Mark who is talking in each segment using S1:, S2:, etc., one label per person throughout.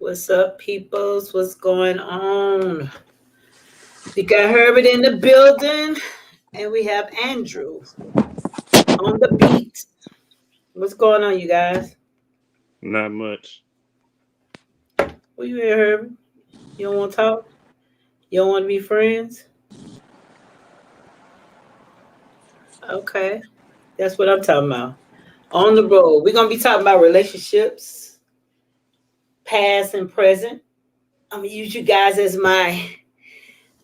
S1: What's up, peoples? What's going on? We got Herbert in the building, and we have Andrew on the beat. What's going on, you guys?
S2: Not much.
S1: What you here, Herbert? You don't want to talk? You don't want to be friends? Okay, that's what I'm talking about. On the road, we're gonna be talking about relationships, past and present. I'm gonna use you guys as my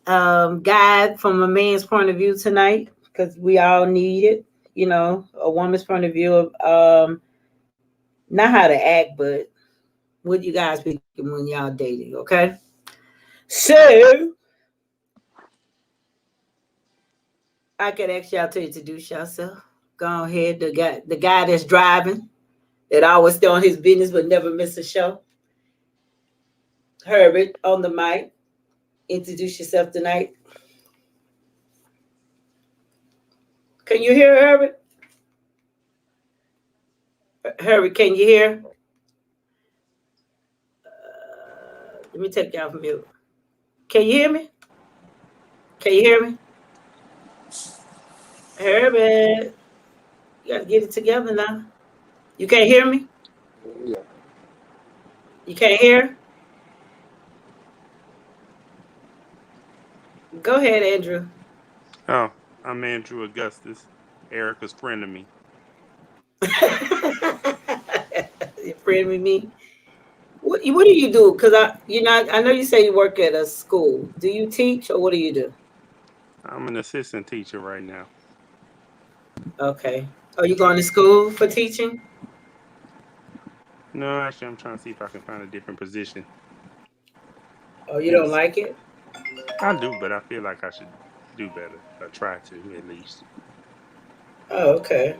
S1: guide from a man's point of view tonight because we all need it. You know, a woman's point of view of not how to act, but what you guys be thinking when y'all dating. Okay, so I could ask y'all to introduce yourself. Go ahead, the guy that's driving that always stay on his business but never miss a show. Herbert on the mic. Introduce yourself tonight. Can you hear Herbert? Herbert, can you hear? Let me take you off mute. Can you hear me? Can you hear me? Herbert, you got to get it together now. You can't hear me?
S3: Yeah.
S1: You can't hear? Go ahead, Andrew.
S2: Oh, I'm Andrew Augustus, Erica's friend of me.
S1: Your friend with me. What do you do? Because I know you say you work at a school. Do you teach or what do you do?
S2: I'm an assistant teacher right now.
S1: Okay. Are you going to school for teaching?
S2: No, actually, I'm trying to see if I can find a different position.
S1: Or you don't
S2: Yes,
S1: like it?
S2: I do, but I feel like I should do better. I try to, at least.
S1: Oh, okay.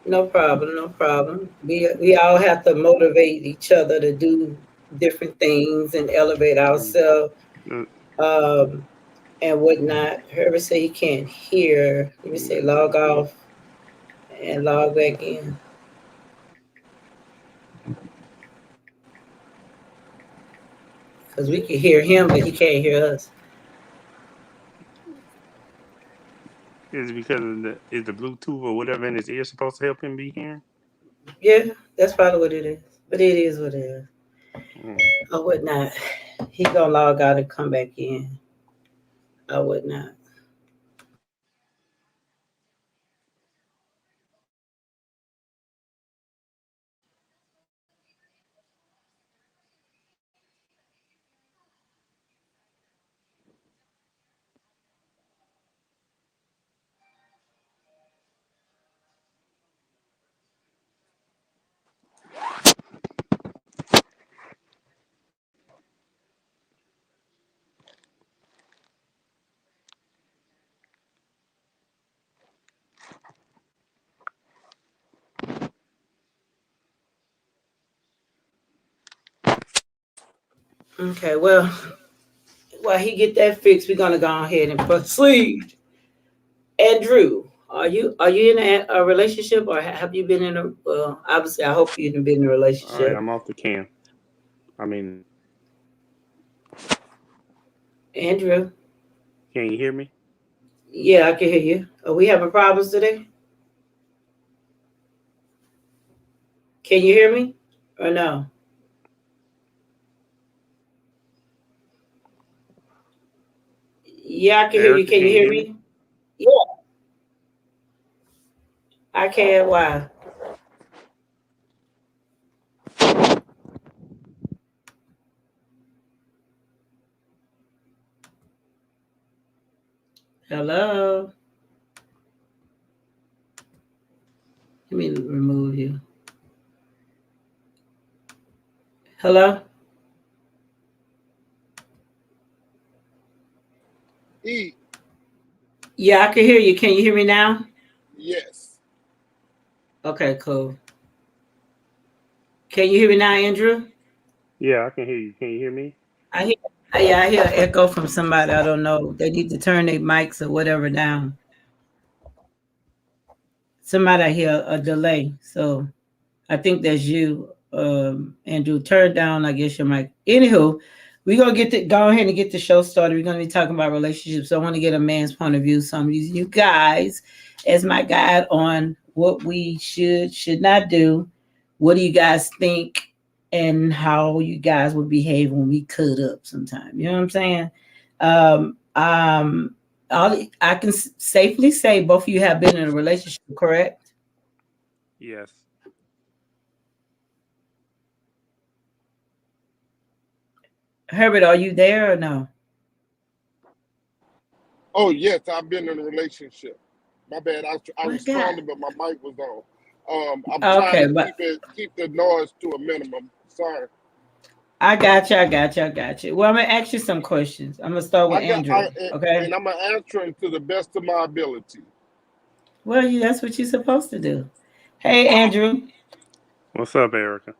S1: No problem, no problem. We all have to motivate each other to do different things and elevate
S2: Mm,
S1: ourselves
S2: uh,
S1: um, and whatnot. Herbert say he can't hear. Let me say log off and log back in because we can hear him, but he can't hear us.
S2: Is it because of the Bluetooth or whatever in his ear supposed to help him be hearing?
S1: Yeah, that's probably what it is. But it is what it is.
S2: Mm.
S1: Or whatnot. He gonna log out and come back in. Or whatnot. Okay, well, while he get that fixed, we're gonna go ahead and proceed. Andrew, are you in a relationship or have you been in a? Well, obviously, I hope you've been in a
S2: All right,
S1: relationship.
S2: I'm off the cam. I mean,
S1: Andrew,
S2: can you hear me?
S1: yeah, I can hear you. Are we having problems today? Can you hear me or no? Yeah, I can hear you.
S2: Erica,
S1: Can
S2: can
S1: you
S2: you
S1: hear
S2: hear me?
S1: me? Yeah, I can. Why? Hello. Let me remove you. Hello.
S3: E.
S1: Yeah, I can hear you. Can you hear me now?
S3: Yes.
S1: Okay, cool. Can you hear me now, Andrew?
S2: Yeah, I can hear you. Can you hear me?
S1: I hear, yeah, I hear an echo from somebody. I don't know. They need to turn their mics or whatever down. Somebody I hear a delay. So I think that's you. Andrew, turn down, I guess, your mic. Anywho, we're gonna go ahead and get the show started. We're gonna be talking about relationships. So I want to get a man's point of view. So I'm using you guys as my guide on what we should not do. What do you guys think, and how you guys would behave when we cut up sometime? You know what I'm saying? Um, um, I can safely say both of you have been in a relationship, correct?
S2: Yes.
S1: Herbert, are you there or no?
S3: Oh yes, I've been in a relationship. My bad. I
S1: What God?
S3: responded, but my mic was on. I'm trying
S1: Okay,
S3: to
S1: but
S3: keep the noise to a minimum. Sorry.
S1: I got you. I got you. I got you. Well, I'm gonna ask you some questions. I'm gonna start with Andrew. Okay.
S3: And I'm gonna answer them to the best of my ability.
S1: Well, that's what you're supposed to do. Hey, Andrew,
S2: What's up, Erica?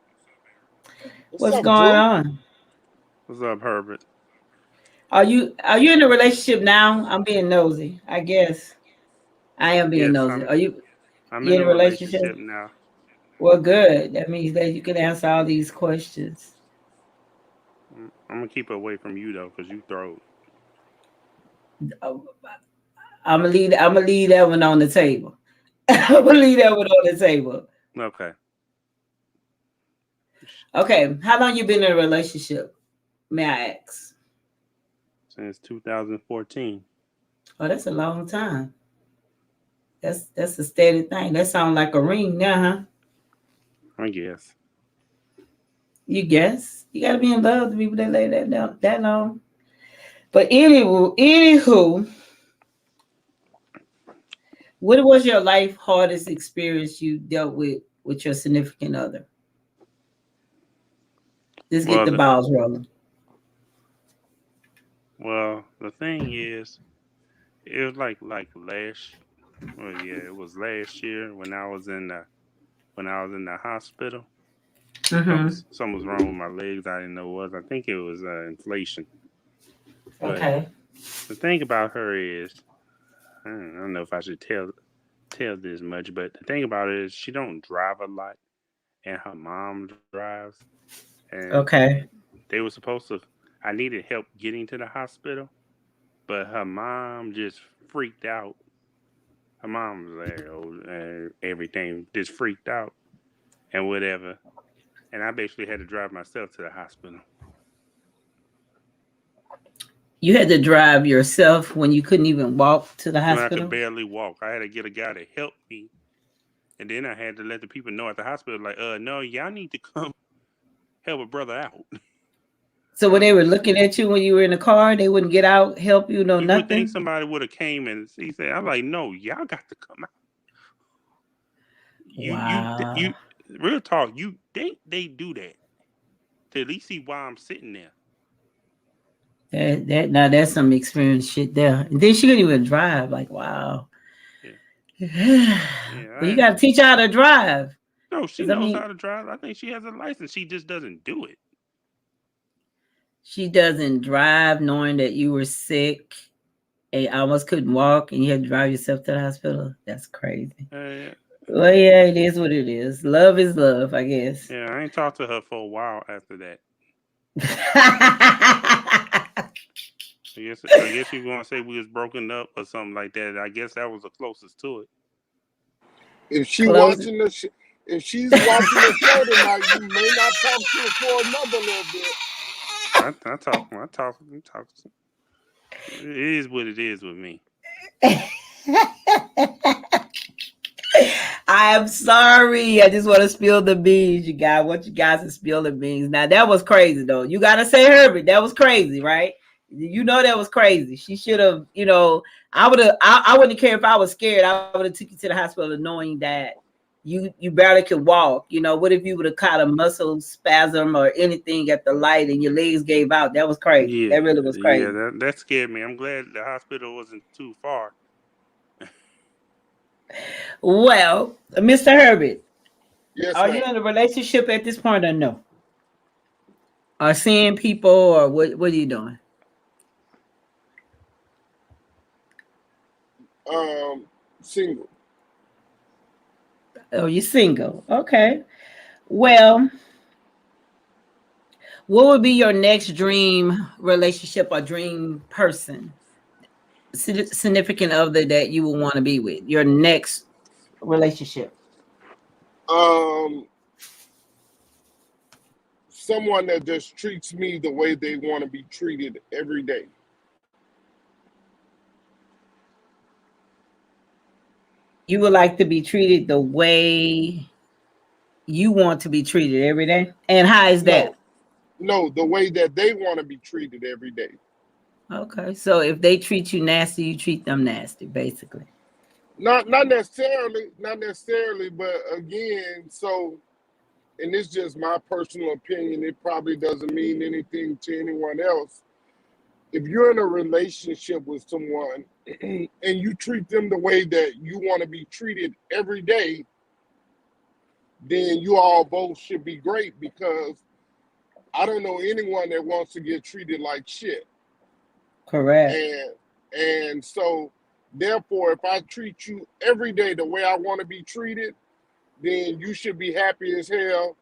S3: What's
S1: what's
S3: up,
S1: going
S3: Drew?
S1: on?
S2: What's up, Herbert?
S1: Are you in a relationship now? I'm being nosy. I guess I am being
S2: Yes,
S1: nosy. Are you?
S2: I'm
S1: You
S2: in
S1: in a
S2: a
S1: relationship?
S2: relationship now.
S1: Well, good. That means that you can answer all these questions.
S2: I'm gonna keep it away from you though, cause you throw.
S1: I'm gonna leave. I'm gonna leave that one on the table. I'm gonna leave that one on the table.
S2: Okay.
S1: Okay. How long you been in a relationship? May I ask?
S2: Since 2014.
S1: Oh, that's a long time. That's a steady thing. That sounds like a ring now, huh?
S2: I guess.
S1: You guess you gotta be in love to people that lay that down that long. But anywho, what was your life hardest experience you dealt with your significant other? Just get
S2: Well,
S1: the balls rolling.
S2: the thing is, it was like last. Well, yeah, it was last year when I was in the hospital.
S1: Mm-hmm.
S2: Something was wrong with my legs. I didn't know what it was. I think it was inflation. But
S1: Okay.
S2: the thing about her is, I don't know if I should tell this much, but the thing about it is she don't drive a lot, and her mom drives, and
S1: Okay.
S2: they were supposed to. I needed help getting to the hospital, but her mom just freaked out. Her mom was like, oh, everything just freaked out and whatever, and I basically had to drive myself to the hospital.
S1: You had to drive yourself when you couldn't even walk to the
S2: When I could
S1: hospital.
S2: barely walk, I had to get a guy to help me, and then I had to let the people know at the hospital, like, no, y'all need to come help a brother out.
S1: So when they were looking at you when you were in the car, they wouldn't get out, help you, no
S2: You would think
S1: nothing.
S2: somebody would have came and he said, "I'm like, no, y'all got to come out. You,
S1: Wow.
S2: real talk. You think they do that to at least see why I'm sitting there?
S1: That now that's some experience shit there. And then she couldn't even drive. Like, wow.
S2: Yeah, yeah.
S1: But you gotta teach her how to drive.
S2: No, she
S1: Cause I
S2: knows
S1: mean,
S2: how to drive. I think she has a license. She just doesn't do it.
S1: she doesn't drive knowing that you were sick and almost couldn't walk and you had to drive yourself to the hospital. That's crazy.
S2: Uh,
S1: Well, yeah, it is what it is. Love is love, I guess.
S2: yeah, I ain't talked to her for a while after that. I guess you gonna say we was broken up or something like that. I guess that was the closest to it.
S3: If she
S1: Close.
S3: watching the if she's watching the show tonight, you may not talk to her for another little bit.
S2: I talk. I talk. I talk. It is what it is with me.
S1: I am sorry. I just want to spill the beans, you guys. Want you guys to spill the beans. Now that was crazy though. You gotta say Herbert. That was crazy, right? You know that was crazy. She should have, I would have I wouldn't care if I was scared. I would have took you to the hospital knowing that you barely could walk. What if you would have caught a muscle spasm or anything at the light and your legs gave out? That was crazy.
S2: Yeah,
S1: That really was
S2: yeah.
S1: crazy.
S2: That scared me. I'm glad the hospital wasn't too far.
S1: Well, Mr. Herbert,
S3: Yes,
S1: are you
S3: ma'am.
S1: in a relationship at this point or no? Or seeing people or what are you doing?
S3: Single.
S1: Oh, you're single. Okay. Well, What would be your next dream relationship or dream person, significant other that you would want to be with? Your next relationship.
S3: Um, Someone that just treats me the way they want to be treated every day.
S1: You would like to be treated the way you want to be treated every day. And how is that?
S3: No, no, the way that they want to be treated every day.
S1: Okay. So if they treat you nasty, you treat them nasty, basically.
S3: Not necessarily, but again, so and it's just my personal opinion. It probably doesn't mean anything to anyone else. If you're in a relationship with someone and you treat them the way that you want to be treated every day, then you all both should be great because I don't know anyone that wants to get treated like shit.
S1: Correct.
S3: And so therefore if I treat you every day the way I want to be treated, then you should be happy as hell.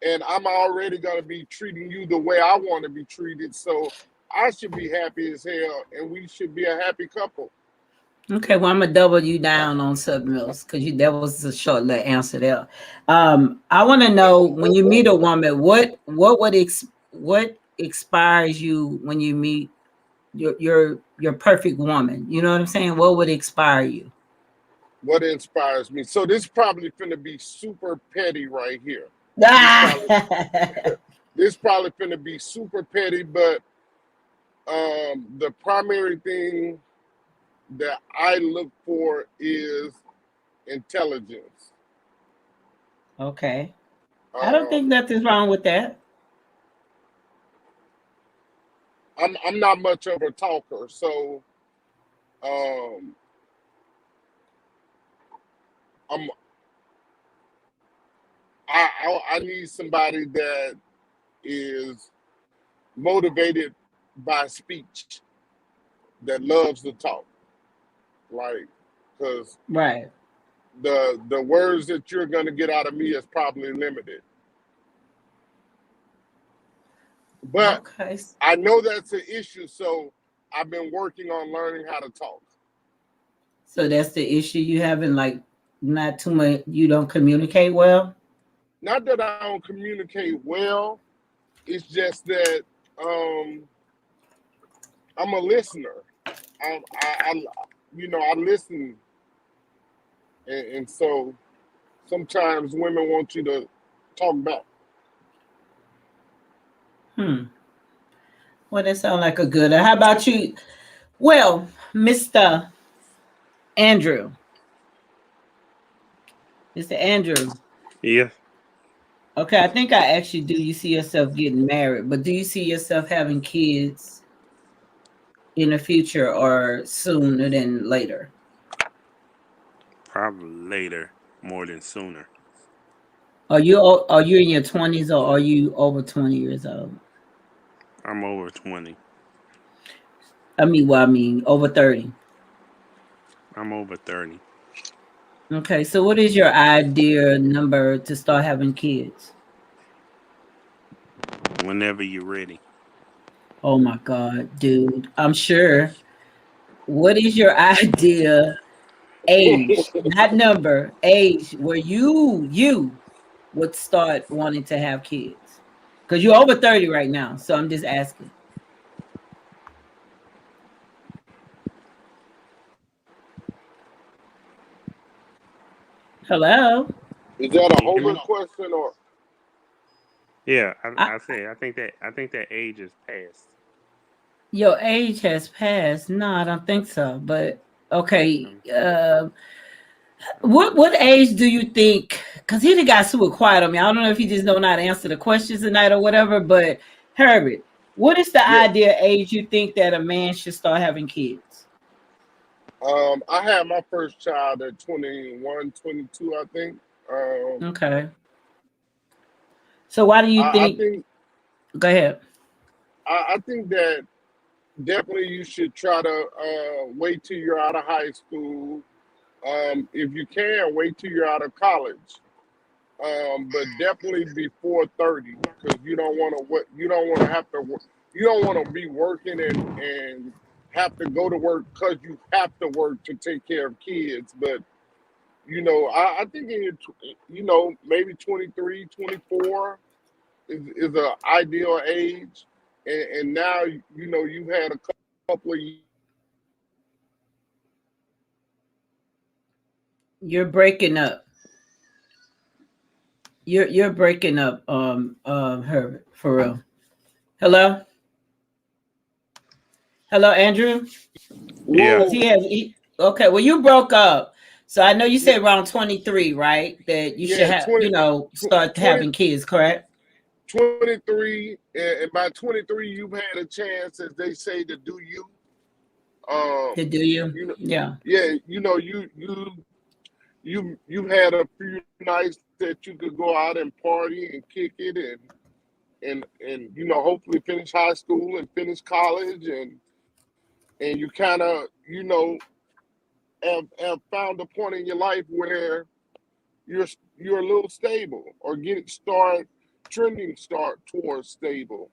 S3: And I'm already gonna be treating you the way I want to be treated. So I should be happy as hell and we should be a happy couple.
S1: Okay, well, I'm gonna double you down on something else because you that was a short little answer there. I want to know when you meet a woman, what inspires you when you meet your perfect woman? You know what I'm saying? What would inspire you?
S3: What inspires me? So this probably finna be super petty right here. This probably
S1: Ah!
S3: this probably finna be super petty, but the primary thing that I look for is intelligence.
S1: Okay, I don't think
S3: Um,
S1: nothing's wrong with that.
S3: I'm not much of a talker, so um, I'm I need somebody that is motivated by speech, that loves to talk, like because
S1: Right.
S3: the words that you're gonna get out of me is probably limited, but
S1: Okay.
S3: I know that's an issue, so I've been working on learning how to talk.
S1: So that's the issue you having, like not too much. You don't communicate well.
S3: Not that I don't communicate well, it's just that um, I'm a listener. I I listen, and so sometimes women want you to talk back.
S1: Hmm. Well, that sounds like a good. How about you? Well, Mr. Andrew, Mr. Andrew.
S2: Yes,
S1: Okay, I think I actually do. You see yourself getting married, but do you see yourself having kids in the future or sooner than later?
S2: probably later more than sooner.
S1: Are you in your 20s or are you over 20 years old?
S2: I'm over 20.
S1: I mean over 30.
S2: I'm over 30.
S1: Okay, so what is your ideal number to start having kids?
S2: Whenever you're ready.
S1: Oh my God, dude. I'm sure. What is your idea age, not number, age where you would start wanting to have kids? Because you're over 30 right now. So I'm just asking. Hello?
S3: Is that a
S2: Can you hear
S3: homework
S2: me?
S3: question or
S2: Yeah,
S1: I,
S2: I say I think that age is past.
S1: your age has passed. No, I don't think so. But okay.
S2: Um,
S1: What age do you think? Because he done got super quiet on me. I don't know if he just don't know how to answer the questions tonight or whatever. But Herbert, what is the
S3: yes?
S1: ideal age you think that a man should start having kids?
S3: I had my first child at 21, 22, I think. Um,
S1: Okay. So why do you
S3: I
S1: think?
S3: think
S1: Go ahead.
S3: I think that definitely you should try to wait till you're out of high school. If you can, wait till you're out of college. but definitely before 30, because you don't want to what you don't want to have to you don't want to be working and have to go to work because you have to work to take care of kids. But I think in your maybe 23, 24 is an ideal age, and now you've had a couple of
S1: You're breaking up. You're breaking up, Herbert, for real. Hello, hello, Andrew.
S2: Yeah.
S1: Because
S3: whoa,
S1: okay. Well, you broke up, so I know you
S3: yeah,
S1: said around 23, right? That you should
S3: yeah,
S1: have,
S3: 20,
S1: start having kids, correct?
S3: 23, and by 23 you've had a chance, as they say, to do you.
S1: To
S3: um
S1: do you,
S3: you know
S1: yeah.
S3: yeah, you've had a few nights that you could go out and party and kick it, and hopefully finish high school and finish college, and you kind of have found a point in your life where you're you're a little stable, or start towards stable.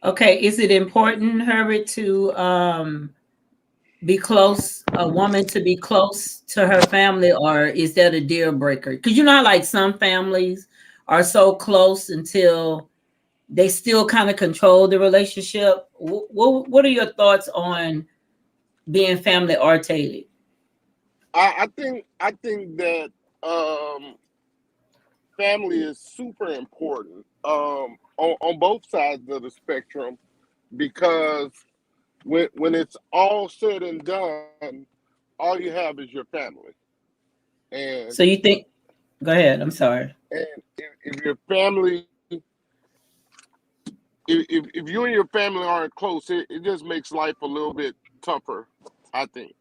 S1: Okay, is it important, Herbert, to be close, a woman to be close to her family, or is that a deal breaker? Because like some families are so close until they still kind of control the relationship. What are your thoughts on being family orientated?
S3: I think that family is super important, on both sides of the spectrum, because when it's all said and done, all you have is your family. And
S1: So you think? Go ahead. I'm sorry.
S3: if your family, if you and your family aren't close, it just makes life a little bit tougher, I think.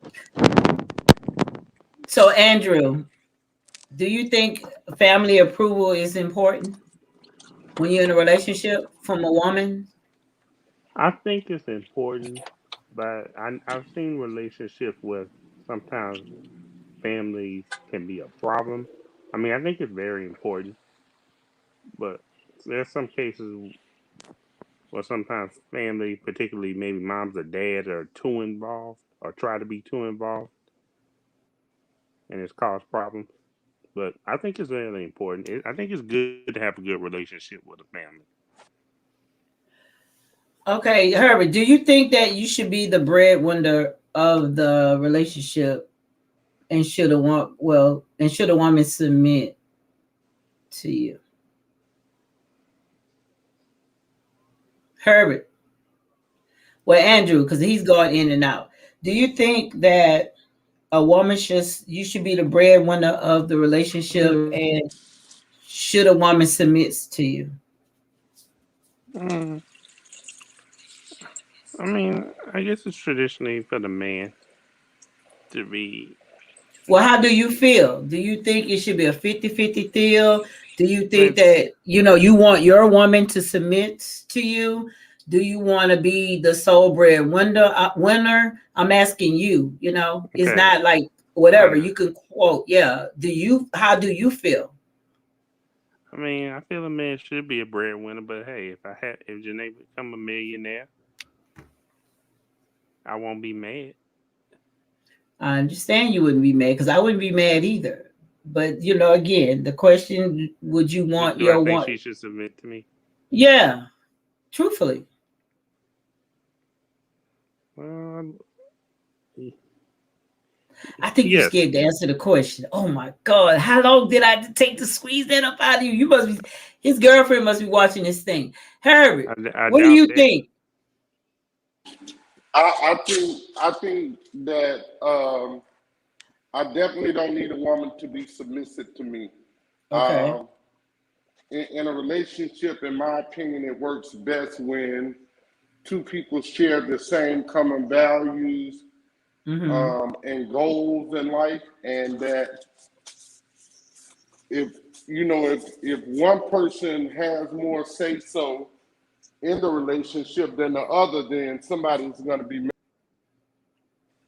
S1: So Andrew, do you think family approval is important when you're in a relationship from a woman?
S2: I think it's important, but I've seen relationships where sometimes families can be a problem. I mean, I think it's very important, but there's some cases where sometimes family, particularly maybe moms or dads, are too involved or try to be too involved, and it's caused problems. But I think it's really important. I think it's good to have a good relationship with a family.
S1: Okay, Herbert, do you think that you should be the breadwinner of the relationship, and should a woman submit to you? Herbert. Well, Andrew, because he's going in and out. Do you think that you should be the breadwinner of the relationship, and should a woman submits to you?
S2: Mm, I mean, I guess it's traditionally for the man to be.
S1: Well, how do you feel? Do you think it should be a 50-50 deal? Do you think
S2: But
S1: that, you want your woman to submit to you? Do you want to be the sole breadwinner? Winner? I'm asking you, it's
S2: okay,
S1: not like whatever
S2: I
S1: you can quote. Yeah. How do you feel?
S2: I mean, I feel a man should be a breadwinner, but hey, if Janae become a millionaire, I won't be mad.
S1: I understand you wouldn't be mad because I wouldn't be mad either. But, again, the question, would you want
S2: Do I
S1: your
S2: think
S1: one?
S2: she should submit to me?
S1: Yeah, truthfully.
S2: Um,
S1: I think you're
S2: yes,
S1: scared to answer the question. Oh my God. How long did I take to squeeze that up out of you? His girlfriend must be watching this thing. Herbert,
S2: I
S1: what do
S2: doubt
S1: you
S2: that.
S1: think?
S3: I think that I definitely don't need a woman to be submissive to me.
S1: Okay.
S3: Um, in a relationship, in my opinion, it works best when two people share the same common values,
S1: Mm-hmm.
S3: and goals in life, and that if if one person has more say so in the relationship than the other, then somebody's going to be.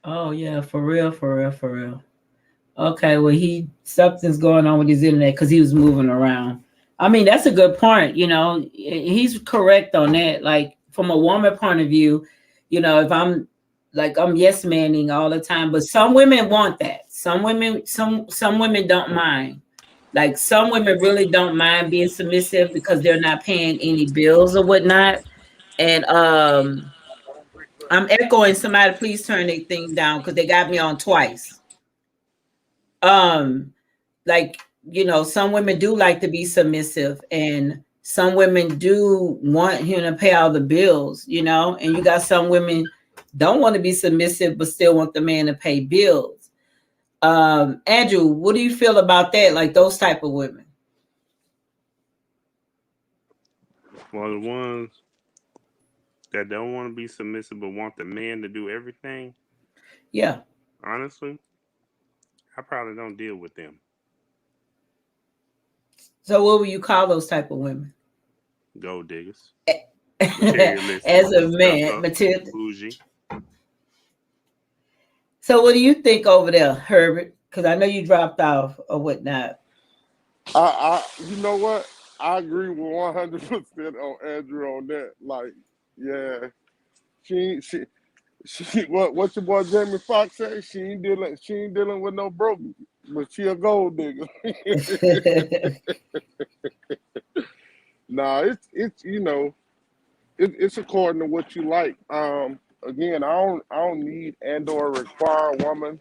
S1: Oh yeah, for real, for real, for real. Okay, well, something's going on with his internet because he was moving around. I mean, that's a good point. He's correct on that. Like from a woman point of view, if I'm yes manning all the time, but some women want that. Some women don't mind. Like some women really don't mind being submissive because they're not paying any bills or whatnot. And I'm echoing somebody. Please turn their thing down because they got me on twice. Um like some women do like to be submissive, and some women do want him to pay all the bills, and you got some women don't want to be submissive but still want the man to pay bills. Andrew, what do you feel about that, like those type of women?
S2: Well, the ones that don't want to be submissive but want the man to do everything,
S1: Yeah.
S2: honestly, I probably don't deal with them.
S1: So what would you call those type of women?
S2: Gold diggers, materialistic,
S1: As a
S2: stuck
S1: man,
S2: up,
S1: material.
S2: bougie.
S1: So what do you think over there, Herbert? Because I know you dropped off or whatnot.
S3: You know what? I agree with 100% on Andrew on that. Like, yeah, she what your boy Jamie Foxx say? She ain't dealing with no broke, but she a gold digger. Nah, it's according to what you like. Again, I don't need and/or require a woman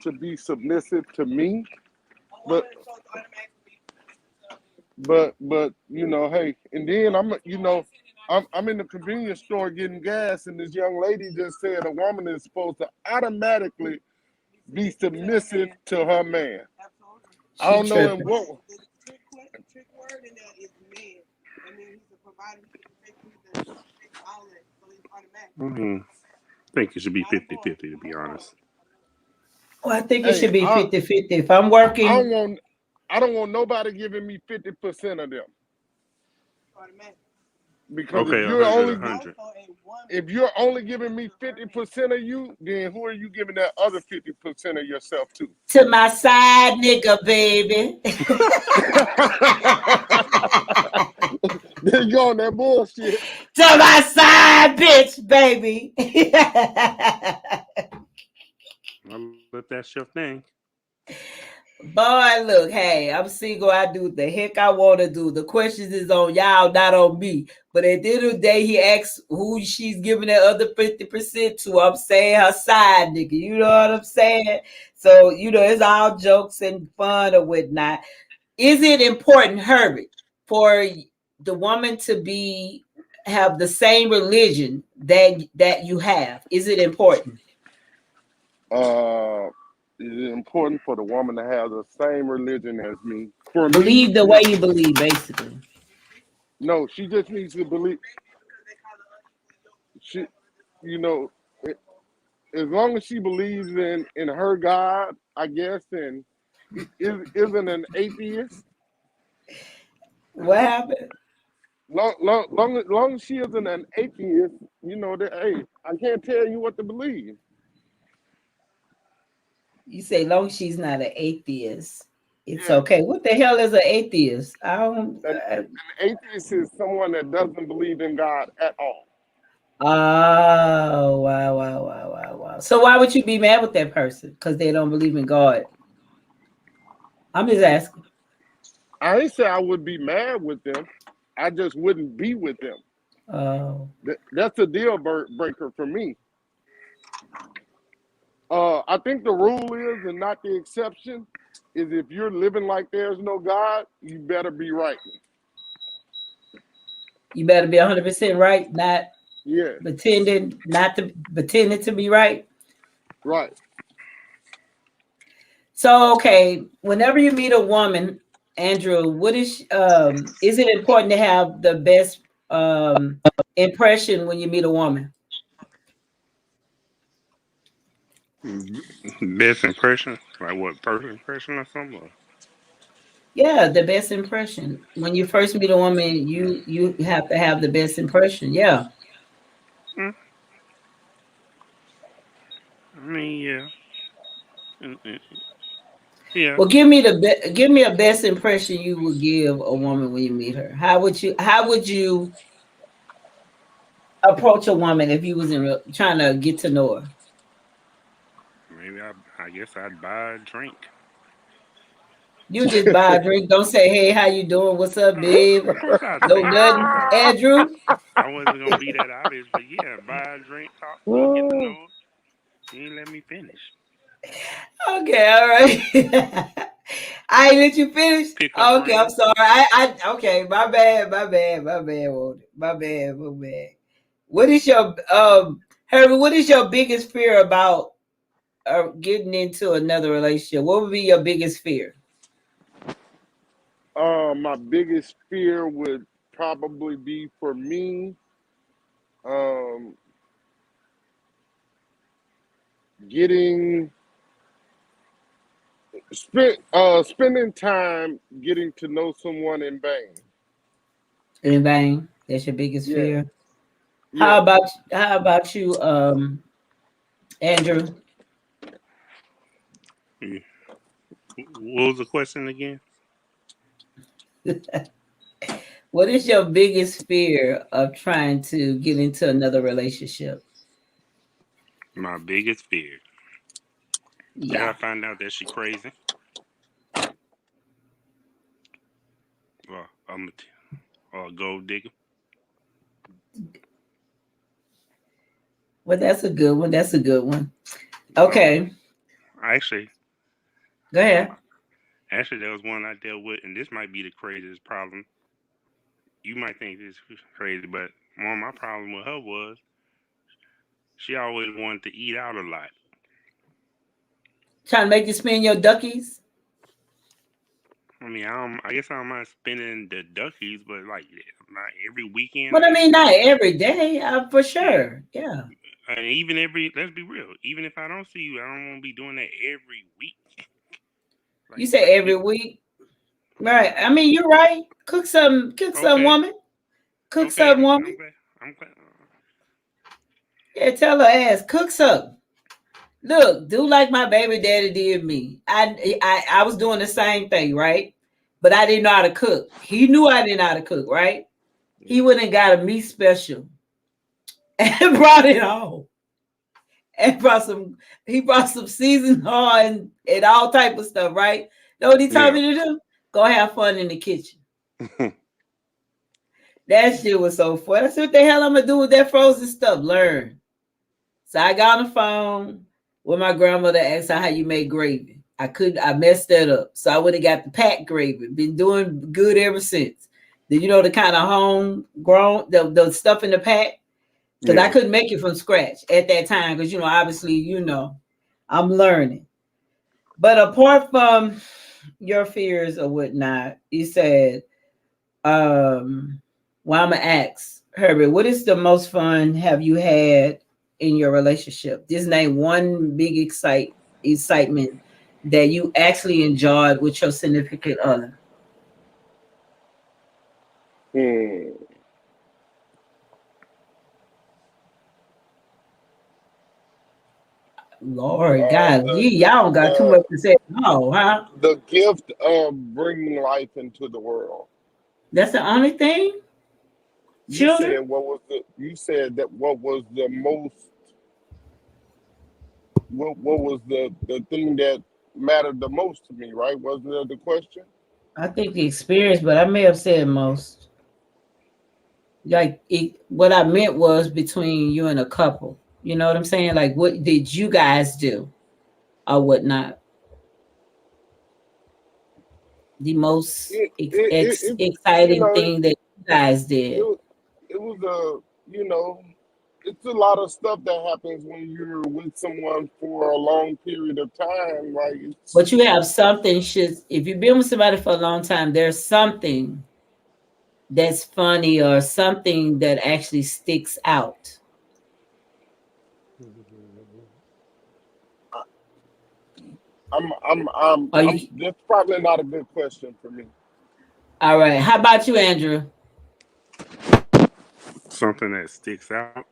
S3: to be submissive to me, but hey, and then I'm in the convenience store getting gas, and this young lady just said a woman is supposed to automatically be submissive to her man. I
S1: She
S3: don't know in
S1: tripping.
S3: what.
S2: Mm-hmm. I think it should be 50-50, to be honest.
S1: Well, I think it
S3: Hey,
S1: should be 50-50. If I'm
S3: I
S1: working
S3: don't want I don't want nobody giving me 50% of them, because
S2: Okay, 100.
S3: if you're only giving me 50% of you, then who are you giving that other 50% of yourself to?
S1: to my side nigga, baby.
S3: Then you on that bullshit.
S1: To my side bitch, baby.
S2: I'll let that your thing.
S1: Boy, look, hey, I'm single. I do the heck I want to do. The questions is on y'all, not on me. But at the end of the day, he asks who she's giving that other 50% to. I'm saying her side nigga. You know what I'm saying? So, it's all jokes and fun or whatnot. Is it important, Herbert, for the woman to have the same religion that you have? Is it important?
S3: Uh, is it important for the woman to have the same religion as me? For me,
S1: Believe the way
S3: no.
S1: you believe, basically.
S3: No, she just needs to believe. She, you know, as long as she believes in her God, I guess, and isn't an atheist.
S1: What happened?
S3: Long as she isn't an atheist, that, hey, I can't tell you what to believe.
S1: You say long as she's not an atheist, it's
S3: Yeah,
S1: okay. What the hell is an atheist? I don't.
S3: an atheist is someone that doesn't believe in God at all.
S1: Oh, wow, wow, wow, wow, wow. So why would you be mad with that person? Because they don't believe in God. I'm just asking.
S3: I ain't say I would be mad with them. I just wouldn't be with them.
S1: Oh,
S3: That's a deal breaker for me. I think the rule is, and not the exception, is if you're living like there's no God, you better be right.
S1: you better be 100% right, not
S3: Yeah,
S1: pretending to be right.
S3: right.
S1: So, okay, whenever you meet a woman, Andrew, is it important to have the best impression when you meet a woman?
S2: Best impression? Like what, first impression or something?
S1: Yeah, the best impression. When you first meet a woman, you have to have the best impression. Yeah.
S2: Mm, I mean, yeah. Mm-mm. Yeah.
S1: Well, give me a best impression you would give a woman when you meet her. How would you approach a woman if you was trying to get to know her?
S2: Maybe I guess I'd buy a drink.
S1: You just buy a drink. Don't say, "Hey, how you doing? What's up, babe?"
S2: Of course I'd
S1: No
S2: say that.
S1: nothing. Andrew.
S2: I wasn't gonna be that obvious, but yeah, buy a drink, talk to her, get to know her. You ain't let me finish.
S1: Okay, all right. I ain't let you finish.
S2: Pick her
S1: Okay, I'm
S2: brain.
S1: sorry. Okay, my bad, my bad. What is your Herbie, what is your biggest fear about getting into another relationship? What would be your biggest fear?
S3: My biggest fear would probably be for me, um, getting spending time getting to know someone in vain.
S1: In vain. That's your biggest
S3: Yeah,
S1: fear.
S3: yeah.
S1: How about you, Andrew?
S2: Yeah. What was the question again?
S1: What is your biggest fear of trying to get into another relationship?
S2: My biggest fear. Did I
S1: Yeah.
S2: find out that she crazy? Well, I'm a gold digger.
S1: Well, that's a good one. That's a good one.
S2: Well,
S1: Okay.
S2: actually,
S1: Go
S2: um,
S1: ahead.
S2: actually, there was one I dealt with, and this might be the craziest problem. You might think this is crazy, but one of my problem with her was she always wanted to eat out a lot.
S1: Trying to make you spend your duckies.
S2: I mean, I guess I don't mind spending the duckies, but like not every weekend.
S1: But I
S2: Like,
S1: mean, not every day, for
S2: yeah,
S1: sure. Yeah.
S2: and even every. Let's be real. Even if I don't see you, I don't want to be doing that every week.
S1: You
S2: Like,
S1: say every week. Right. I mean, you're right. Cook some
S2: okay,
S1: woman. Cook
S2: okay.
S1: some woman.
S2: I'm glad. I'm glad.
S1: Yeah, tell her ass, cook some. Look, do like my baby daddy did me. I was doing the same thing, right? But I didn't know how to cook. He knew I didn't know how to cook, right? He
S2: Yeah,
S1: went and got a meat special and brought it home. And brought some seasoned on and all type of stuff, right? Know what he told
S2: yeah.
S1: me to do? Go have fun in the kitchen. That shit was so fun. I said, what the hell I'm gonna do with that frozen stuff? Learn. So I got on the phone with my grandmother, asked her how you make gravy. I messed that up. So I would have got the packed gravy. Been doing good ever since. Then you know the kind of homegrown, the stuff in the pack? Because I
S2: Yeah.
S1: couldn't make it from scratch at that time. Because obviously, I'm learning. But apart from your fears or whatnot, you said, well, I'm gonna ask Herbert, what is the most fun have you had in your relationship? Just name one big excitement that you actually enjoyed with your significant other.
S3: Hmm.
S1: Lord
S3: Uh,
S1: God,
S3: the
S1: y'all don't got too
S3: the
S1: much to say. No, huh?
S3: the gift of bringing life into the world.
S1: That's the only thing?
S3: You
S1: Children?
S3: said what was the? You said that what was the most? What was the thing that mattered the most to me? Right? Wasn't that the question?
S1: I think the experience, but I may have said most. What I meant was between you and a couple. You know what I'm saying? Like, what did you guys do or whatnot? The most
S3: You
S1: exciting
S3: know
S1: thing that you guys did.
S3: it it was it's a lot of stuff that happens when you're with someone for a long period of time. Like it's
S1: But you have something should if you've been with somebody for a long time, there's something that's funny or something that actually sticks out. Are you
S3: That's probably not a good question for me.
S1: all right? How about you, Andrew?
S2: Something that sticks out.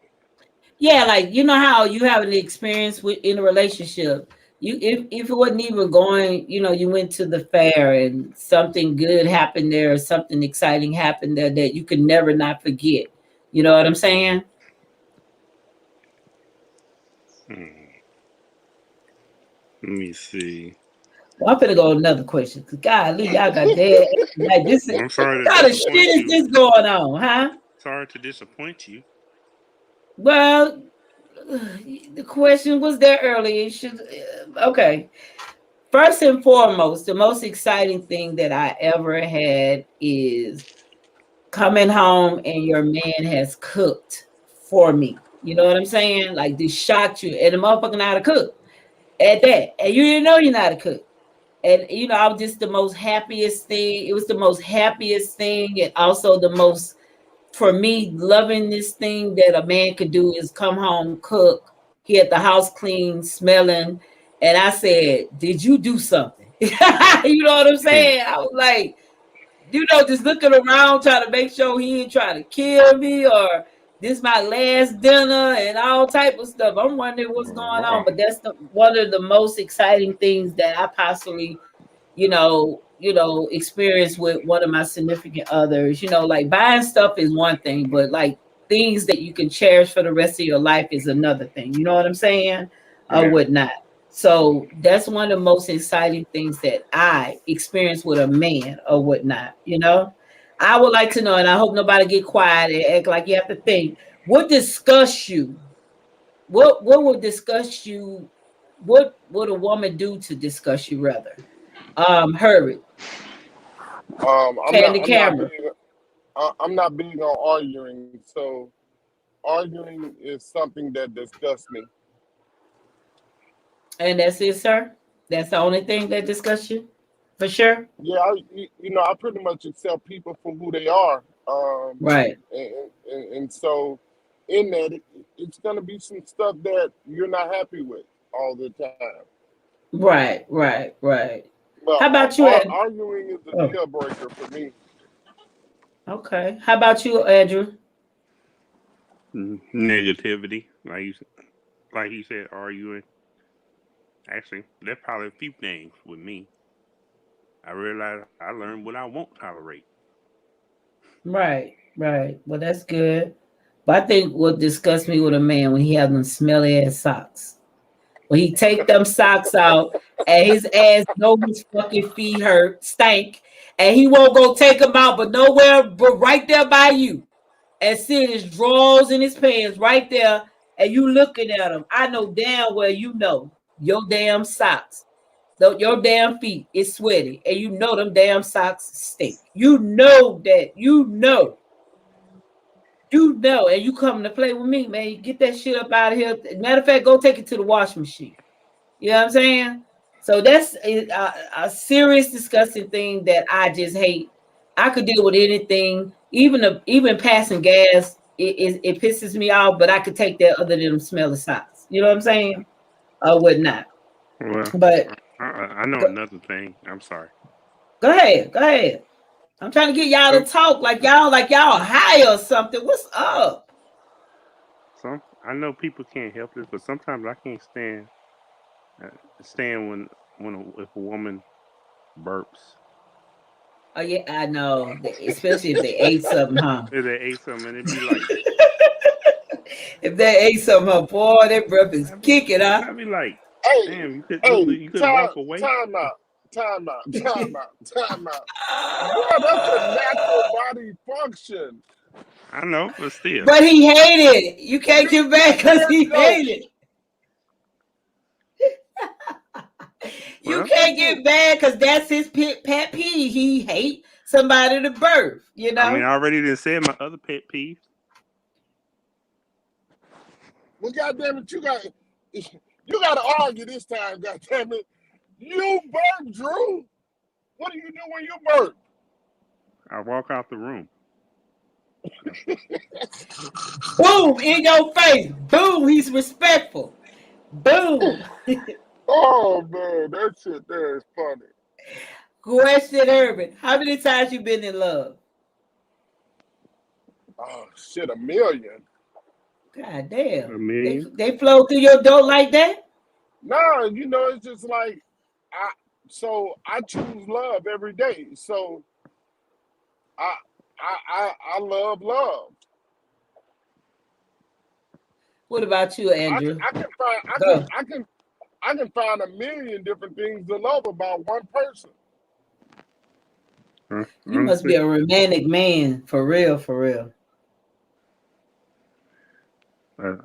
S1: Yeah, like you know how you have an experience with in a relationship if it wasn't even going, you went to the fair and something good happened there, or something exciting happened there that you could never not forget. You know what I'm saying?
S2: Let me see.
S1: Well, I'm gonna go with another question. Cause golly, y'all got dead. Like this is
S2: I'm sorry
S1: what
S2: to
S1: kind of shit
S2: disappoint
S1: is
S2: you.
S1: this going on, huh?
S2: Sorry to disappoint you.
S1: Well, the question was there earlier. It should okay. First and foremost, the most exciting thing that I ever had is coming home and your man has cooked for me. You know what I'm saying? Like this shocked you, and the motherfucker know how to cook at that, and you didn't know you know how to cook. And I was just the most happiest thing. It was the most happiest thing, and also the most for me loving this thing that a man could do is come home, cook, he had the house clean, smelling, and I said, "Did you do something?" You know what I'm saying? I was like, just looking around trying to make sure he ain't trying to kill me or this my last dinner and all type of stuff. I'm wondering what's going on, but that's one of the most exciting things that I possibly, experience with one of my significant others. Like buying stuff is one thing, but like things that you can cherish for the rest of your life is another thing. You know what I'm saying? Or
S2: Yeah.
S1: whatnot. So that's one of the most exciting things that I experience with a man or whatnot. I would like to know, and I hope nobody get quiet and act like you have to think. What disgusts you? What would disgust you? What would a woman do to disgust you rather? Herbert,
S3: I'm not.
S1: Candy
S3: I'm not
S1: Camera,
S3: big. I'm not big on arguing. So arguing is something that disgusts me.
S1: and that's it, sir. That's the only thing that disgusts you, for sure.
S3: Yeah, I pretty much accept people for who they are.
S1: Right,
S3: And so in that, it's gonna be some stuff that you're not happy with all the time.
S1: right, right, right.
S3: But
S1: How about you, Ed?
S3: arguing is a
S1: Oh,
S3: deal breaker for me.
S1: okay. How about you, Andrew?
S2: Negativity, like you said, arguing. Actually, there's probably a few things with me. I realized I learned what I won't tolerate.
S1: Right, right. Well, that's good. But I think what disgusts me with a man when he has them smelly ass socks. When he take them socks out and his ass know his fucking feet hurt, stank, and he won't go take them out, but nowhere but right there by you. And seeing his drawers and his pants right there, and you looking at him. I know damn well you know your damn socks. Your damn feet is sweaty, and you know them damn socks stink. You know that. And you coming to play with me, man. Get that shit up out of here. Matter of fact, go take it to the washing machine. You know what I'm saying? So that's a serious, disgusting thing that I just hate. I could deal with anything, even passing gas. It pisses me off, but I could take that other than them smelly socks. You know what I'm saying? Or whatnot.
S2: Well,
S1: But
S2: I know
S1: go,
S2: another thing. I'm sorry.
S1: go ahead, go ahead. I'm trying to get y'all to
S2: Some,
S1: talk like y'all high or something. What's up?
S2: I know people can't help this, but sometimes I can't uh, stand if a woman burps.
S1: Oh yeah, I know. Especially if they ate something, huh?
S2: If they ate something, and it'd be like,
S1: If they ate something, huh, boy, that breath is
S2: I'd be,
S1: kicking, huh?
S2: I'd be like,
S3: Hey,
S2: damn,
S3: hey,
S2: you couldn't walk away.
S3: time out, time out. Bro, that's a natural body function.
S2: I know, but still,
S1: But he hated it. You can't
S3: You,
S1: get back because
S3: there,
S1: he
S3: no,
S1: hated it. You
S2: well,
S1: can't
S3: listen.
S1: get back because that's his pet peeve. He hate somebody to birth,
S2: I mean, I already didn't say my other pet peeve.
S3: Well, goddamn it, you got to argue this time. Goddamn it, you burp, Drew. What do you do when you burp?
S2: I walk out the room.
S1: Boom, in your face. Boom, he's respectful. Boom.
S3: Oh man, that shit there is funny.
S1: Question Urban. How many times you been in love?
S3: Oh shit, 1,000,000.
S1: God
S2: A
S1: damn. They
S2: million.
S1: they flow through your door like that?
S3: No, it's just like I. So I choose love every day. So I I love love.
S1: What about you, Andrew?
S3: I can find
S1: Go.
S3: I can find a million different things to love about one person.
S1: You must be
S2: Honestly,
S1: a romantic man, for real, for real.
S2: uh,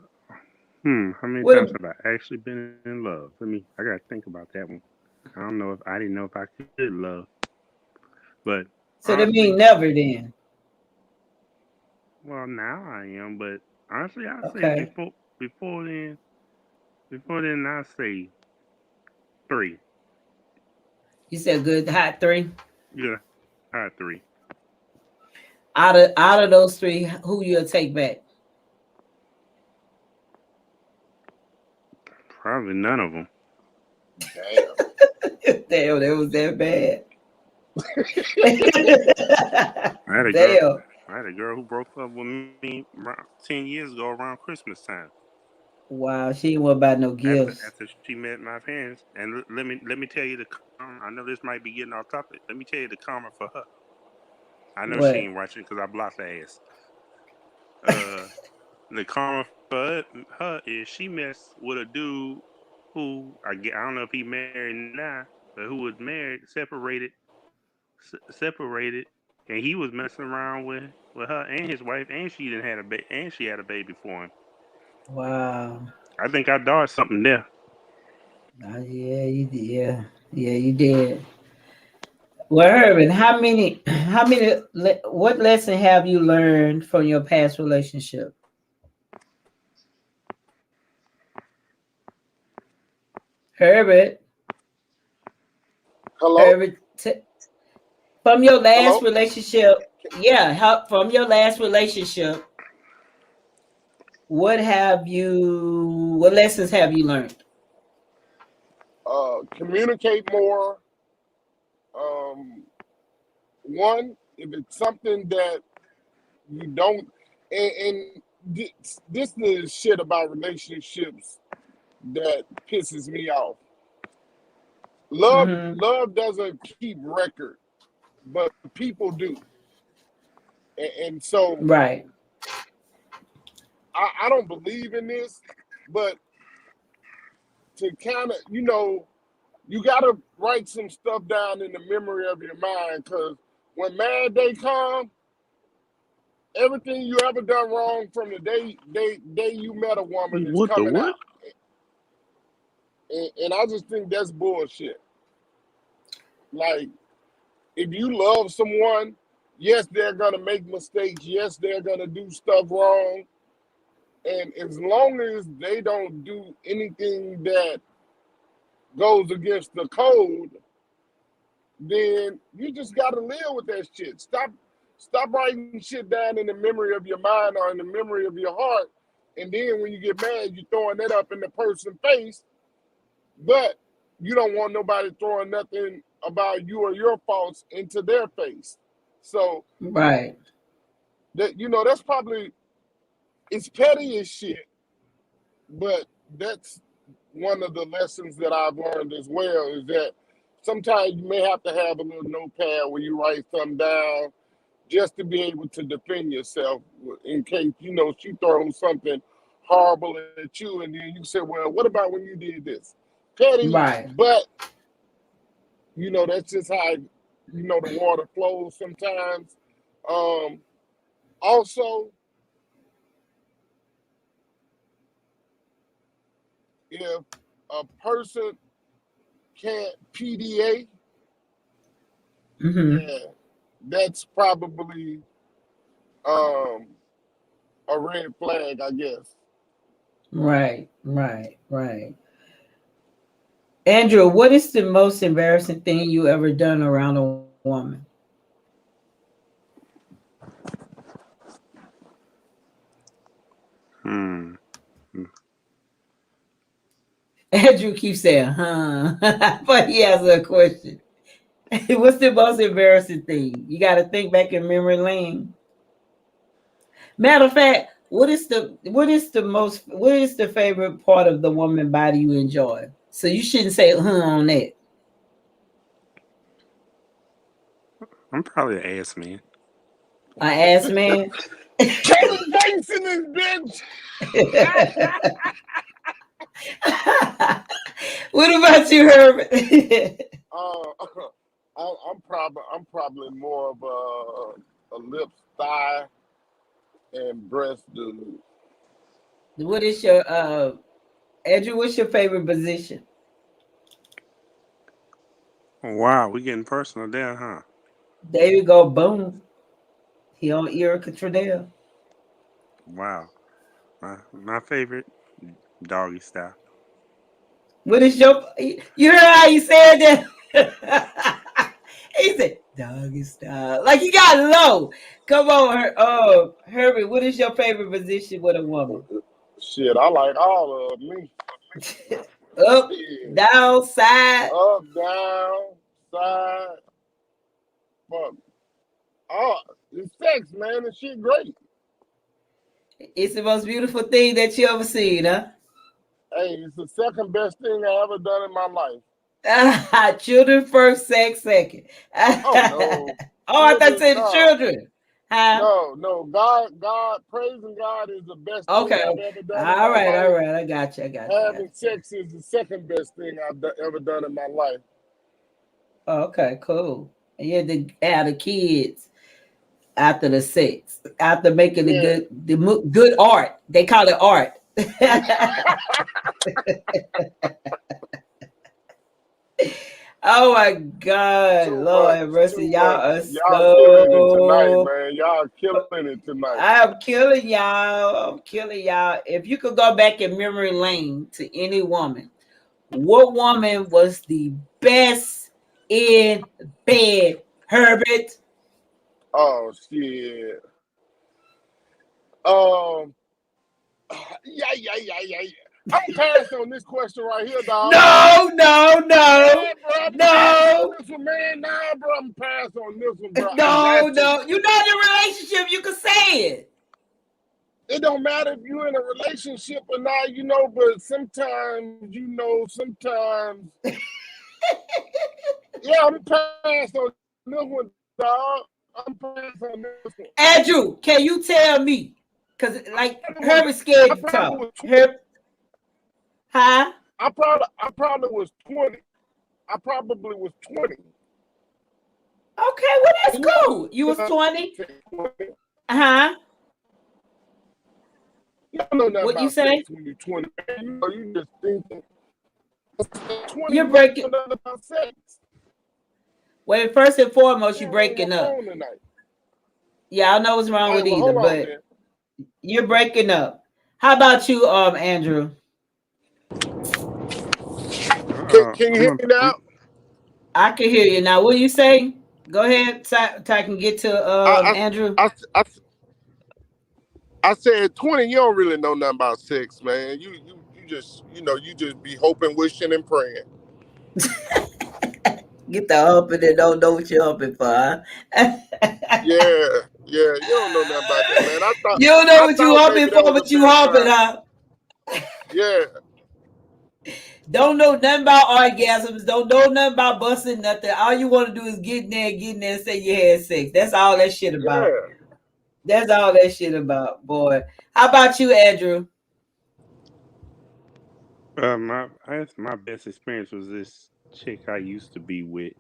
S2: how many
S1: What?
S2: times have I actually been in love? I gotta think about that one. I don't know if I didn't know if I could love, but
S1: So that
S2: honestly,
S1: mean never then.
S2: well, now I am. But honestly, I say
S1: Okay.
S2: before then, before then, I say three.
S1: You said good hot three.
S2: Yeah, I had three.
S1: Out of those three, who you'll take back?
S2: Probably none of them.
S3: Damn.
S1: Damn, that was that bad.
S2: I had a girl.
S1: Damn.
S2: I had a girl who broke up with me around 10 years ago around Christmas time.
S1: Wow, she ain't worried about no gifts.
S2: After she met my parents, and let me tell you the karma. I know this might be getting off topic. Let me tell you the karma for her. I know she
S1: What?
S2: ain't watching because I blocked her ass. Uh, the karma for her is she messed with a dude who I don't know if he married now, but who was married, separated, and he was messing around with her and his wife, and she didn't had a and she had a baby for him.
S1: Wow.
S2: I think I dodged something there.
S1: Yeah, you did. Yeah, yeah, you did. Well, Herman, what lesson have you learned from your past relationship? Herbert,
S3: Hello?
S1: Herbert, from your last
S3: Hello?
S1: relationship, yeah, from your last relationship, what lessons have you learned?
S3: Communicate more. Um, one, if it's something that you don't, and this is shit about relationships that pisses me off.
S1: Mm-hmm.
S3: Love doesn't keep record, but people do. And so
S1: Right,
S3: I don't believe in this, but to kind of, you got to write some stuff down in the memory of your mind because when mad day come, everything you ever done wrong from the day you met a woman is
S2: What the
S3: coming
S2: what?
S3: out. And I just think that's bullshit. Like, if you love someone, yes, they're gonna make mistakes. Yes, they're gonna do stuff wrong. And as long as they don't do anything that goes against the code, then you just gotta live with that shit. Stop writing shit down in the memory of your mind or in the memory of your heart. And then when you get mad, you're throwing that up in the person's face, but you don't want nobody throwing nothing about you or your faults into their face. So
S1: right,
S3: that's probably it's petty as shit, but that's one of the lessons that I've learned as well is that sometimes you may have to have a little notepad where you write something down just to be able to defend yourself in case she throws something horrible at you, and then you say, "Well, what about when you did this?" Petty,
S1: right.
S3: but that's just how the water flows sometimes. Um, Also, if a person can't PDA,
S1: Mm-hmm.
S3: yeah, that's probably um, a red flag, I guess.
S1: Right, right, right. Andrew, what is the most embarrassing thing you ever done around a woman?
S2: Hmm.
S1: Andrew keeps saying, huh? But he has a question. What's the most embarrassing thing? You got to think back in memory lane. Matter of fact, what is the favorite part of the woman body you enjoy? So you shouldn't say on that.
S2: I'm probably an ass man.
S1: I asked man.
S3: Kevin Banks in this bitch.
S1: What about you, Herbert?
S3: Uh, I'm probably more of a lips, thigh, and breast dude.
S1: What is your Andrew? What's your favorite position?
S2: Wow, we getting personal there, huh?
S1: There you go. Boom. He on Erica Trudell.
S2: Wow. My favorite, doggy style.
S1: What is your? You heard how he said that? He said doggy style. Like he got low. Come on, Herbert. What is your favorite position with a woman?
S3: Shit, I like all of me.
S1: Up,
S3: Shit.
S1: down, side.
S3: Up, down, side, fuck. Oh, it's sex, man. This shit great.
S1: It's the most beautiful thing that you ever seen, huh?
S3: Hey, it's the second best thing I ever done in my life.
S1: Children first, sex second.
S3: Oh no,
S1: Oh, I thought you said the
S3: no,
S1: children. Huh?
S3: no. God, praising God is the best thing
S1: Okay.
S3: I've ever done in
S1: All
S3: my
S1: right, all
S3: life.
S1: right. I got you.
S3: Having sex is the second best thing I've ever done in my life.
S1: Oh, okay, cool. And you had to have the kids after the sex, after making
S3: Yeah.
S1: the good art. They call it art. Oh my God,
S3: Too
S1: Lord
S3: much,
S1: have mercy.
S3: too
S1: Y'all
S3: much.
S1: are
S3: Y'all killing it tonight,
S1: so.
S3: man. Y'all killing it tonight.
S1: I am killing y'all. I'm killing y'all. If you could go back in memory lane to any woman, what woman was the best in bed, Herbert?
S3: Oh shit. Um. Yeah. I'm passed on this question right here, dog.
S1: No, no, no,
S3: Yeah, bro. I'm passed on
S1: no,
S3: this one, man. Nah, bro. I'm passed on this one, bro. I
S1: no,
S3: got to.
S1: no. You're not in a relationship. You can say it.
S3: It don't matter if you're in a relationship or not, but sometimes. Yeah, I'm passed on this one, dog. I'm passed on this one.
S1: Andrew, can you tell me? Because like
S3: I
S1: Herbert's scared to
S3: probably
S1: talk.
S3: was 20.
S1: Huh?
S3: I probably was 20. I probably was 20.
S1: Okay, well that's
S3: You
S1: cool. You was 20.
S3: 20.
S1: Huh?
S3: You don't know nothing
S1: What you
S3: about
S1: say?
S3: sex when you're 20. You just thinking. 20,
S1: You're
S3: you don't
S1: breaking.
S3: know nothing about sex.
S1: Well, first and foremost, you're
S3: What's wrong with
S1: breaking
S3: my
S1: up.
S3: phone tonight?
S1: Yeah, I know what's
S3: All
S1: wrong
S3: right,
S1: with
S3: well,
S1: either,
S3: hold on,
S1: but
S3: then.
S1: you're breaking up. How about you, Andrew?
S3: Can you hear me now?
S1: I can hear you now. What are you saying? Go ahead, so I can get to
S3: I,
S1: Andrew.
S3: I, I, I said 20. You don't really know nothing about sex, man. You just you just be hoping, wishing, and praying.
S1: Get the humping and don't know what you're humping for, huh?
S3: Yeah. You don't know nothing about that, man.
S1: You don't know
S3: I
S1: what you
S3: thought maybe
S1: humping
S3: that
S1: for,
S3: was
S1: but
S3: a
S1: you humping,
S3: background.
S1: huh?
S3: Yeah.
S1: Don't know nothing about orgasms. Don't know nothing about busting nothing. All you want to do is get in there, and say you had sex. That's all that shit about.
S3: Yeah.
S1: That's all that shit about, boy. How about you, Andrew?
S2: I guess my best experience was this chick I used to be with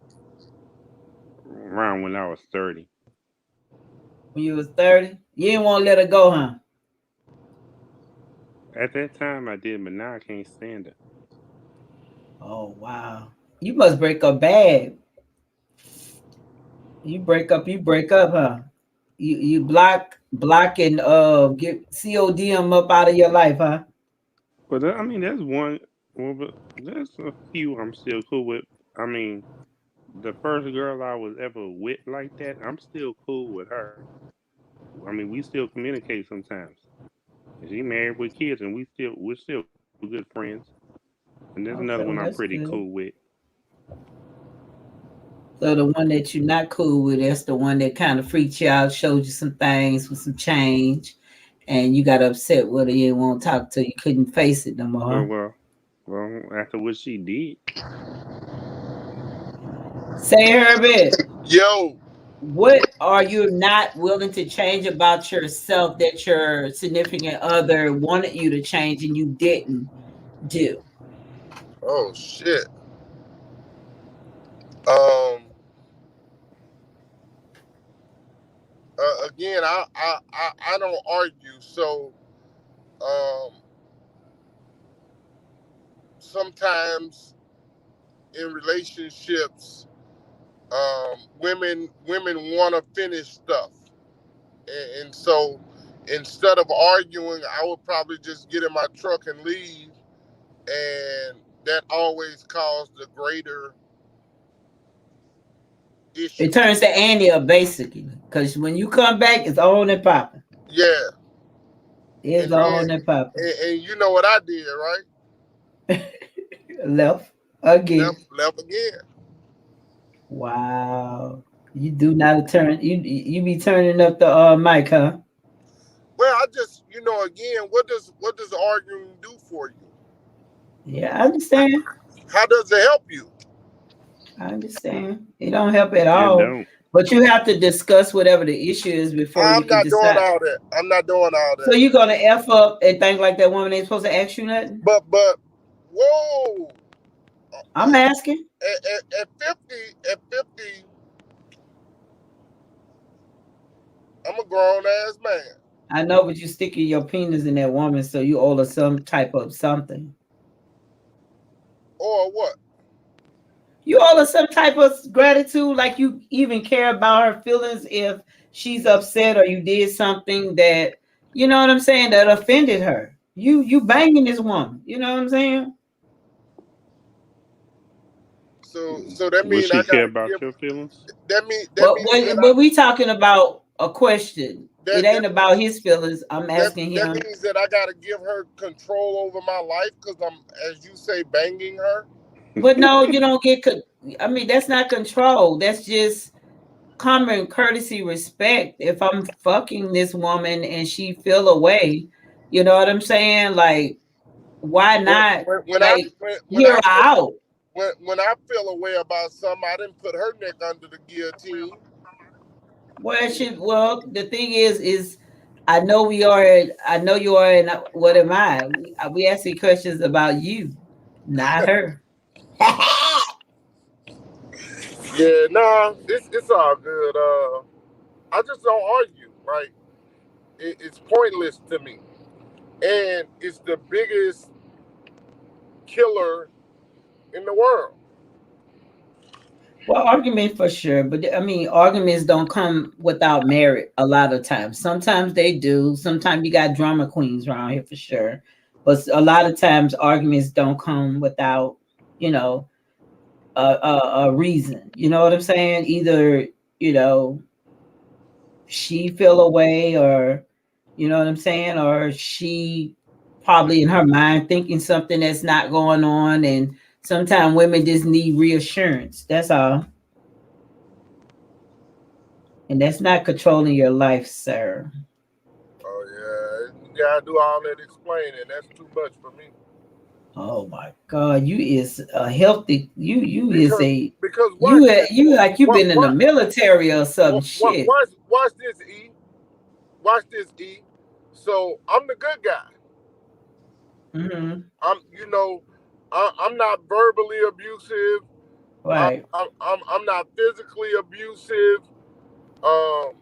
S2: around when I was 30.
S1: When you was 30, you didn't want to let her go, huh?
S2: At that time, I did, but now I can't stand her.
S1: Oh wow. You must break up bad. You break up, huh? You block and get COD them up out of your life, huh?
S2: But I mean, there's one. Well, but there's a few I'm still cool with. I mean, the first girl I was ever with like that, I'm still cool with her. I mean, we still communicate sometimes. And she married with kids, and we're still good friends. And there's another one
S1: Okay,
S2: I'm
S1: well
S2: pretty
S1: that's
S2: cool
S1: good.
S2: with.
S1: So the one that you're not cool with, that's the one that kind of freaked you out, showed you some things with some change, and you got upset with her. You didn't want to talk to her. You couldn't face it no more.
S2: Well, Well, after what she did,
S1: Say, Herbert,
S3: Yo,
S1: what are you not willing to change about yourself that your significant other wanted you to change and you didn't do?
S3: oh shit. Um. Again, I don't argue. So, um, sometimes in relationships, women want to finish stuff, and so instead of arguing, I would probably just get in my truck and leave, and that always caused a greater issue.
S1: It turns to Andy up basically, because when you come back, it's on and popping.
S3: Yeah,
S1: It's
S3: and then
S1: on and popping.
S3: and you know what I did, right?
S1: Left again.
S3: Left again.
S1: Wow. You do not turn. You be turning up the mic, huh?
S3: Well, I just, again, what does arguing do for you?
S1: Yeah, I understand.
S3: How does it help you?
S1: I understand. It don't help at
S2: it
S1: all.
S2: don't.
S1: But you have to discuss whatever the issue is before you
S3: I'm
S1: can
S3: not doing
S1: decide.
S3: all that. I'm not doing all
S1: So
S3: that.
S1: you're gonna F up and think like that woman ain't supposed to ask you nothing?
S3: But whoa,
S1: I'm asking.
S3: at 50, I'm a grown ass man.
S1: I know, but you sticking your penis in that woman, so you owe her some type of something.
S3: Or what?
S1: You owe her some type of gratitude, like you even care about her feelings if she's upset or you did something that you know what I'm saying that offended her. You banging this woman. You know what I'm saying?
S3: So that
S2: Would
S3: mean
S2: she
S3: I
S2: care
S3: gotta
S2: about
S3: give.
S2: your feelings?
S3: That
S1: But
S3: means that
S1: we talking about a question. It
S3: that
S1: ain't
S3: that
S1: about
S3: means
S1: his feelings. I'm
S3: that
S1: asking
S3: that
S1: him.
S3: means that I gotta give her control over my life because I'm, as you say, banging her.
S1: But no, you don't get. I mean, that's not control. That's just common courtesy, respect. If I'm fucking this woman and she feel away, you know what I'm saying? Like, why
S3: When
S1: not?
S3: when when I
S1: Like,
S3: when
S1: hear
S3: I
S1: her out.
S3: when I feel a way about something, I didn't put her neck under the guillotine.
S1: Well, the thing is, I know we are. I know you are, and what am I? We asking questions about you, not her.
S3: Yeah, nah, it's all good. I just don't argue. Like it's pointless to me, and it's the biggest killer in the world.
S1: Well, argument for sure, but I mean, arguments don't come without merit a lot of times. Sometimes they do. Sometimes you got drama queens around here for sure, but a lot of times arguments don't come without, you know, a reason. You know what I'm saying? Either you know she feel away, or you know what I'm saying, or she probably in her mind thinking something that's not going on, and sometimes women just need reassurance. That's all. And that's not controlling your life, sir.
S3: Oh yeah, you gotta do all that explaining. That's too much for me.
S1: Oh my God, you is a healthy. You is
S3: Because
S1: a
S3: because watch this.
S1: you like you
S3: What
S1: been in the
S3: what
S1: military or some
S3: what
S1: shit.
S3: watch this, E. Watch this, E. So I'm the good guy.
S1: Hmm.
S3: I'm I'm not verbally abusive.
S1: Right?
S3: I'm not physically abusive. Um,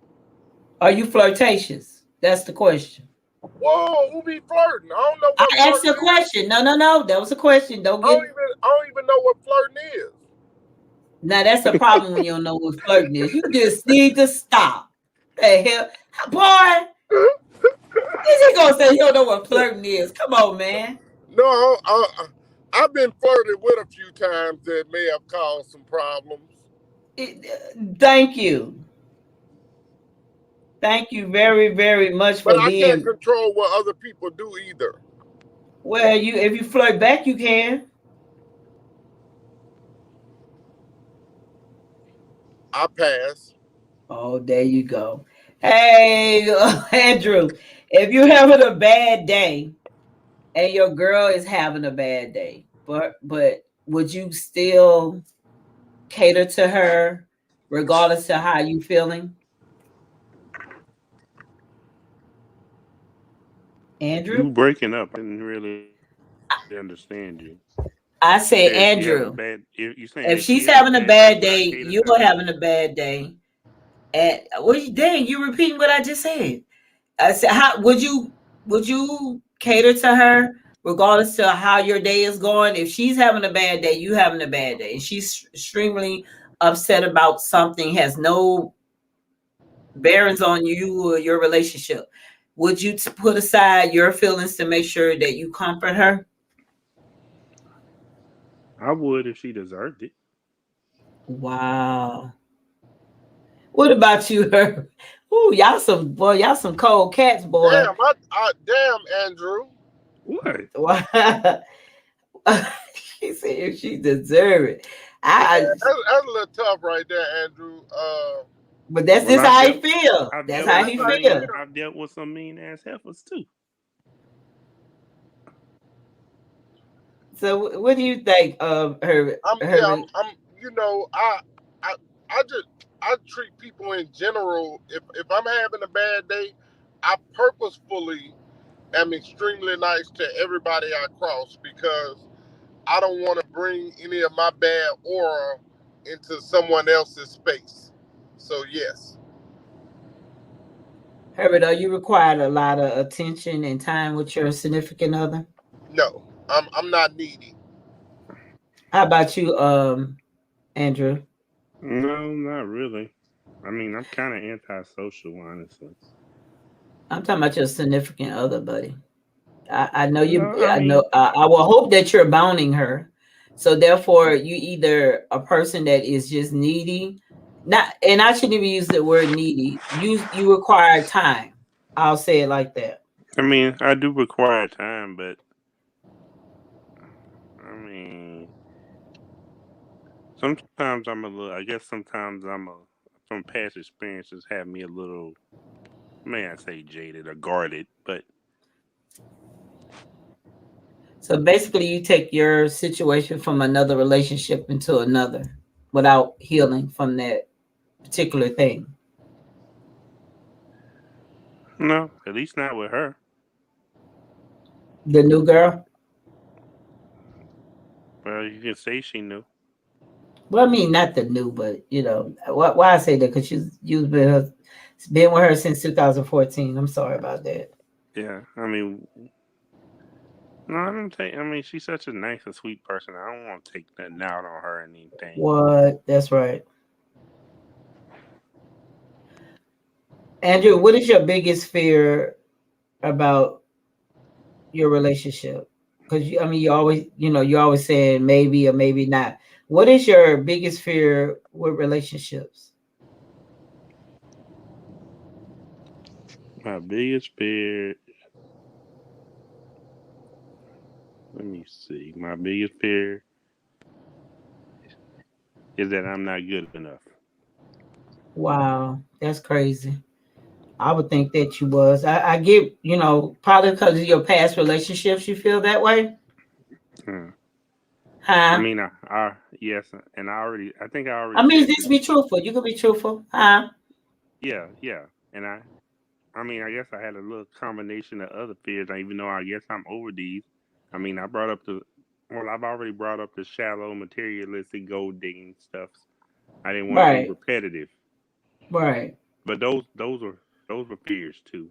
S1: Are you flirtatious? That's the question.
S3: whoa, who be flirting? I don't know
S1: I
S3: what
S1: asked
S3: flirting
S1: a
S3: is.
S1: question. No. That was a question. Don't get.
S3: I don't even know what flirting is.
S1: Now that's the problem when you don't know what flirting is. You just need to stop. The hell, boy. Is he gonna say you don't know what flirting is? Come on, man.
S3: No, I've been flirted with a few times that may have caused some problems.
S1: Thank you. Thank you very, very much
S3: But
S1: for
S3: I can't
S1: being.
S3: control what other people do either.
S1: Well, you if you flirt back, you can.
S3: I pass.
S1: Oh, there you go. Hey, Andrew, if you're having a bad day and your girl is having a bad day, but would you still cater to her regardless of how you feeling,
S2: You
S1: Andrew?
S2: breaking up. I didn't really understand you.
S1: I
S2: If she
S1: say,
S2: having a bad,
S1: Andrew,
S2: you saying if
S1: if
S2: she having
S1: she's
S2: a bad
S1: having a
S2: day, would
S1: bad
S2: I
S1: day,
S2: cater to
S1: you're
S2: her?
S1: having a bad day. And what you dang, you repeating what I just said. I said, how would you cater to her regardless to how your day is going? If she's having a bad day, you having a bad day, and she's extremely upset about something, has no bearings on you or your relationship, would you put aside your feelings to make sure that you comfort her?
S2: I would if she deserved it.
S1: Wow. What about you, her? Ooh, y'all some cold cats, boy.
S3: Damn, Andrew.
S2: What?
S1: Wow. She said if she deserve it. I
S3: That's a little tough right there, Andrew.
S1: but that's
S2: Well,
S1: just how he feel.
S2: I've
S1: That's
S2: dealt
S1: how
S2: with
S1: he
S3: That's
S2: some
S3: how you
S2: mean,
S1: feel.
S3: feel.
S2: I've dealt with some mean ass heifers too.
S1: So what do you think of her
S3: Yeah,
S1: her
S3: you know, I, I just, I treat people in general. If I'm having a bad day, I purposefully am extremely nice to everybody I cross because I don't want to bring any of my bad aura into someone else's space. So yes,
S1: Herbert, are you required a lot of attention and time with your significant other?
S3: no, I'm not needy.
S1: How about you, Andrew?
S2: No, not really. I mean, I'm kind of antisocial, honestly.
S1: I'm talking about your significant other, buddy. I know
S2: No,
S1: you.
S2: I
S1: I know.
S2: mean,
S1: I will hope that you're bounding her. So therefore, you either a person that is just needy, not, and I shouldn't even use the word needy. You require time. I'll say it like that.
S2: I do require time, but I mean, sometimes I'm a little. I guess sometimes from past experiences have me a little. May I say jaded or guarded, but
S1: So basically, you take your situation from another relationship into another without healing from that particular thing.
S2: no, at least not with her.
S1: The new girl.
S2: Well, you can say she knew.
S1: Well, I mean, not the new, but why I say that because you've been with her since 2014. I'm sorry about that.
S2: Yeah, no, I don't take. She's such a nice and sweet person. I don't want to take nothing out on her or anything.
S1: What? That's right. Andrew, what is your biggest fear about your relationship? Because you're always saying maybe or maybe not. What is your biggest fear with relationships?
S2: My biggest fear. Let me see. My biggest fear is that I'm not good enough.
S1: Wow, that's crazy. I would think that you was. I get, probably because of your past relationships, you feel that way,
S2: Hmm.
S1: huh?
S2: Yes, and I think I already
S1: I mean,
S2: said
S1: just
S2: this.
S1: be truthful. You can be truthful, huh?
S2: Yeah, yeah, and I guess I had a little combination of other fears. Even though I guess I'm over these. I brought up I've already brought up the shallow, materialistic, gold digging stuff. I didn't want to be
S1: Right,
S2: repetitive,
S1: right,
S2: but those were fears too.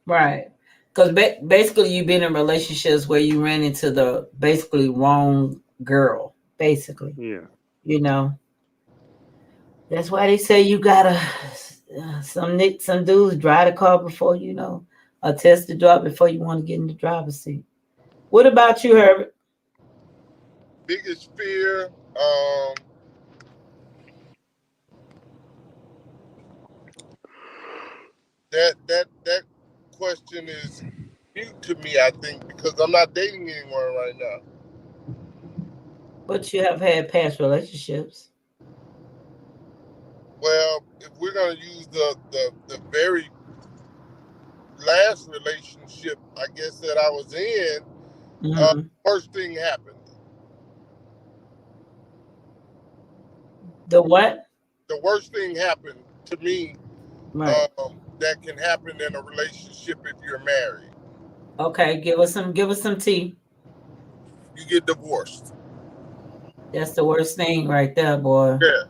S1: right. Because basically, you've been in relationships where you ran into the basically wrong girl. Basically,
S2: Yeah,
S1: you know. That's why they say you gotta some dudes drive the car before or test the drive before you want to get in the driver's seat. What about you, Herbert?
S3: Biggest fear. Um, that question is mute to me. I think because I'm not dating anyone right now.
S1: But you have had past relationships.
S3: Well, if we're gonna use the very last relationship, I guess that I was in,
S1: Mm-hmm.
S3: Worst thing happened.
S1: The what?
S3: The worst thing happened to me,
S1: Right.
S3: that can happen in a relationship if you're married.
S1: Okay. Give us some tea.
S3: You get divorced.
S1: That's the worst thing right there, boy.
S3: Yeah.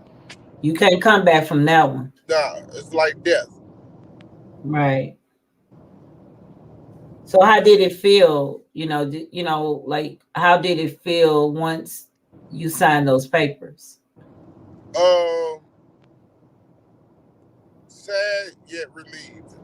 S1: You can't come back from that one.
S3: Nah, it's like death.
S1: Right. So how did it feel? Like how did it feel once you signed those papers?
S3: Um, Sad yet relieved.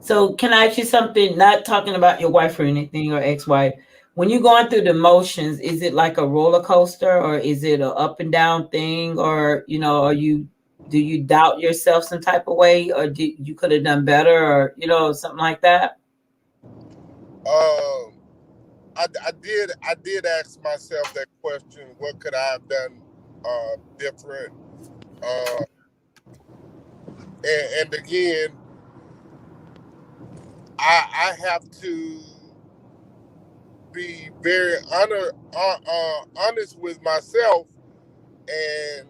S1: So can I ask you something? Not talking about your wife or anything or ex-wife. When you're going through the motions, is it like a roller coaster or is it a up and down thing? Or are you do you doubt yourself some type of way or you could have done better or something like that?
S3: Um, I did ask myself that question. What could I have done different? Uh, and again, I have to be very honest with myself and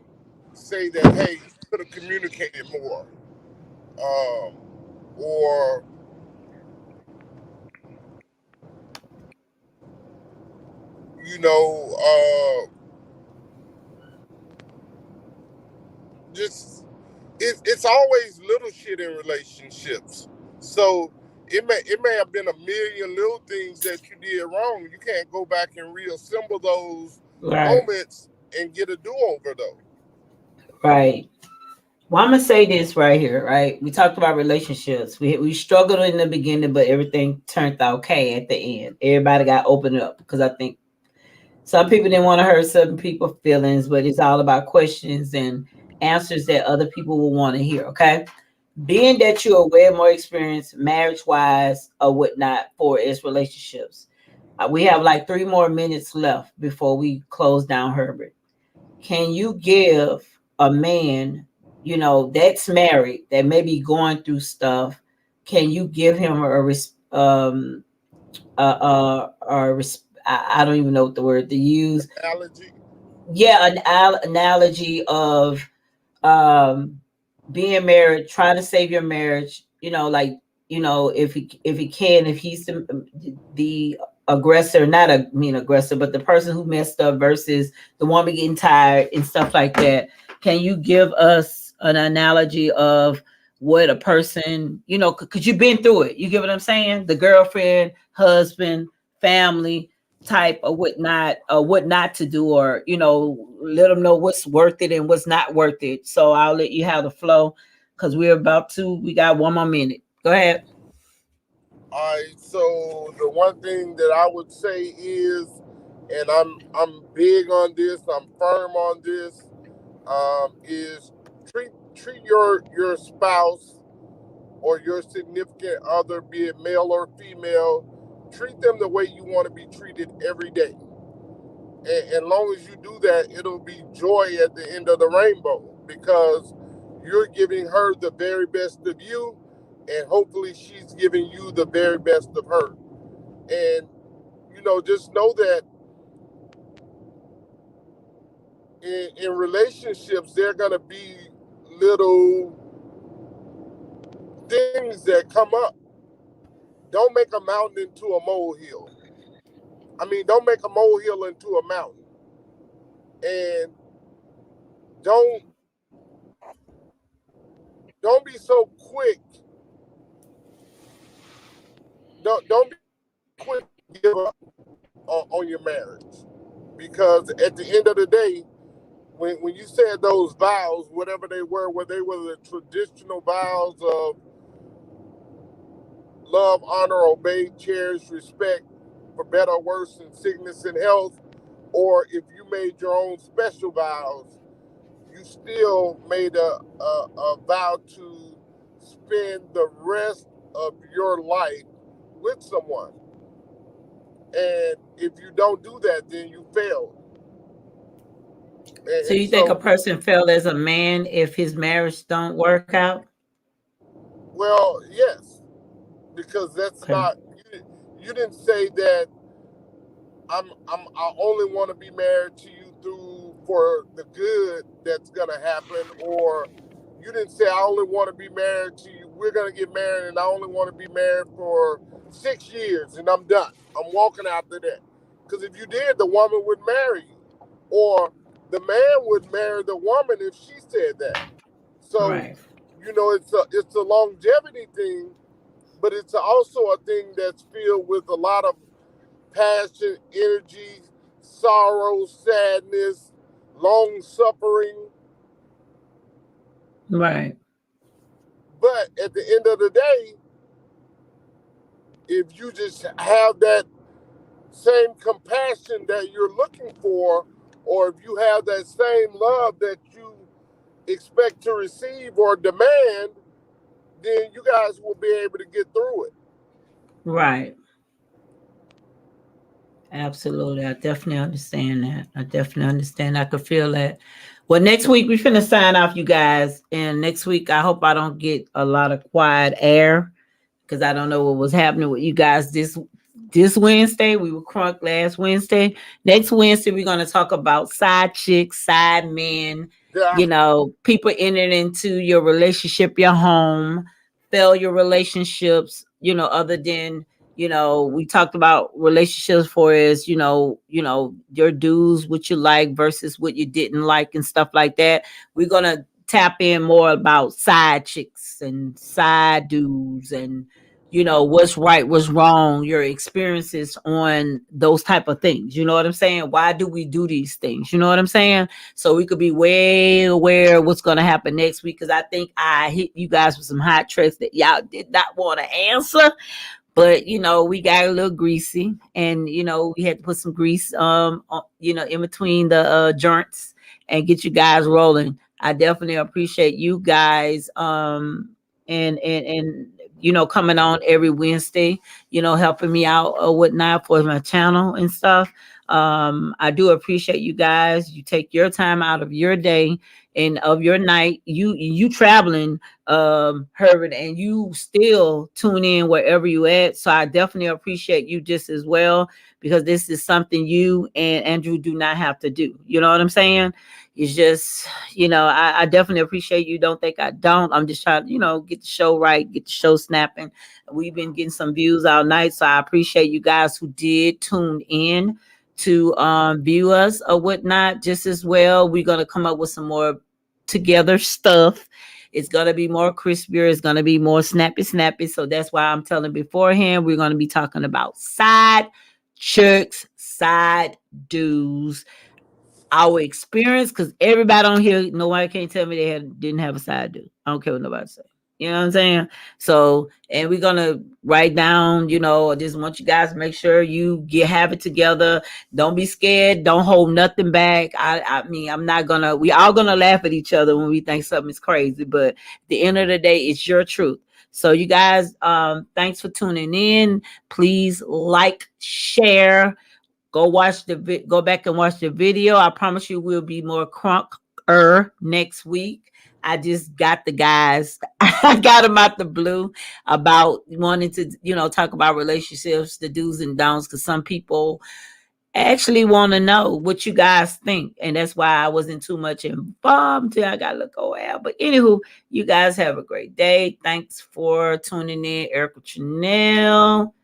S3: say that, hey, you could have communicated more, um, or you know, just it's always little shit in relationships. So it may have been a million little things that you did wrong. You can't go back and reassemble those
S1: Right.
S3: moments and get a do over though.
S1: Right. Well, I'm gonna say this right here, right? We talked about relationships. We struggled in the beginning, but everything turned out okay at the end. Everybody got opened up because I think some people didn't want to hurt some people's feelings, but it's all about questions and answers that other people will want to hear. Okay. Being that you're way more experienced marriage wise or whatnot for its relationships, we have like 3 more minutes left before we close down Herbert. Can you give a man, that's married, that may be going through stuff, can you give him I don't even know what the word to use.
S3: Allergy.
S1: Yeah, an analogy of um being married, trying to save your marriage, like, if he can, if he's the aggressor, not a mean aggressor, but the person who messed up versus the woman getting tired and stuff like that. Can you give us an analogy of what a person, because you've been through it, you get what I'm saying? The girlfriend, husband, family type of what not to do, or let them know what's worth it and what's not worth it. So I'll let you have the flow because we got 1 more minute. Go ahead.
S3: All right. So the one thing that I would say is, and I'm big on this, I'm firm on this, is treat your spouse or your significant other, be it male or female, treat them the way you want to be treated every day. And long as you do that, it'll be joy at the end of the rainbow because you're giving her the very best of you, and hopefully she's giving you the very best of her. And just know that in relationships, there are gonna be little things that come up. Don't make a mountain into a molehill. I mean, don't make a molehill into a mountain, and don't don't be so quick. Don't be quick to give up on your marriage, because at the end of the day, when you said those vows, whatever they were they were the traditional vows of love, honor, obey, cherish, respect, for better or worse, in sickness and health, or if you made your own special vows, you still made a vow to spend the rest of your life with someone. And if you don't do that, then you failed.
S1: So
S3: And
S1: you think a
S3: so,
S1: person failed as a man if his marriage don't work out?
S3: well, yes, because that's
S1: Okay.
S3: not, You didn't say that I only want to be married to you through for the good that's gonna happen, or you didn't say I only want to be married to you. We're gonna get married, and I only want to be married for 6 years, and I'm done. I'm walking after that. Because if you did, the woman would marry you, or the man would marry the woman if she said that. So,
S1: Right.
S3: it's a longevity thing, but it's also a thing that's filled with a lot of passion, energy, sorrow, sadness, long suffering.
S1: Right.
S3: But at the end of the day, if you just have that same compassion that you're looking for, or if you have that same love that you expect to receive or demand, then you guys will be able to get through it.
S1: Right. Absolutely. I definitely understand that. I definitely understand. I could feel that. Well, next week we finna sign off, you guys. And next week I hope I don't get a lot of quiet air because I don't know what was happening with you guys this Wednesday. We were crunk last Wednesday. Next Wednesday, we're gonna talk about side chicks, side men,
S3: Yeah,
S1: people entering into your relationship, your home, failure relationships, other than we talked about relationships for as your dues, what you like versus what you didn't like and stuff like that. We're gonna tap in more about side chicks and side dudes and what's right, what's wrong, your experiences on those type of things. You know what I'm saying? Why do we do these things? You know what I'm saying? So we could be way aware of what's going to happen next week, because I think I hit you guys with some hot tricks that y'all did not want to answer. But we got a little greasy, and we had to put some grease in between the joints and get you guys rolling. I definitely appreciate you guys and coming on every Wednesday, helping me out or whatnot for my channel and stuff. I do appreciate you guys. You take your time out of your day and of your night. You traveling, Herbert, and you still tune in wherever you at. So I definitely appreciate you just as well, because this is something you and Andrew do not have to do. You know what I'm saying? It's just, I definitely appreciate you. Don't think I don't. I'm just trying to, get the show right, get the show snapping. We've been getting some views all night. So I appreciate you guys who did tune in to view us or whatnot just as well. We're going to come up with some more together stuff. It's going to be more crispier. It's going to be more snappy. So that's why I'm telling beforehand, we're going to be talking about side chicks, side dudes, our experience, because everybody on here, nobody can't tell me didn't have a side dude. I don't care what nobody say. You know what I'm saying? So, and we're gonna write down, I just want you guys to make sure you have it together. Don't be scared. Don't hold nothing back. I mean, we all gonna laugh at each other when we think something is crazy, but at the end of the day, it's your truth. So you guys, thanks for tuning in. Please like, share, go back and watch the video. I promise you we'll be more crunk next week. I just got the guys, I got them out the blue about wanting to, talk about relationships, the do's and don'ts, because some people actually want to know what you guys think. And that's why I wasn't too much involved until I got to go out. But anywho, you guys have a great day. Thanks for tuning in, Erica Chanel.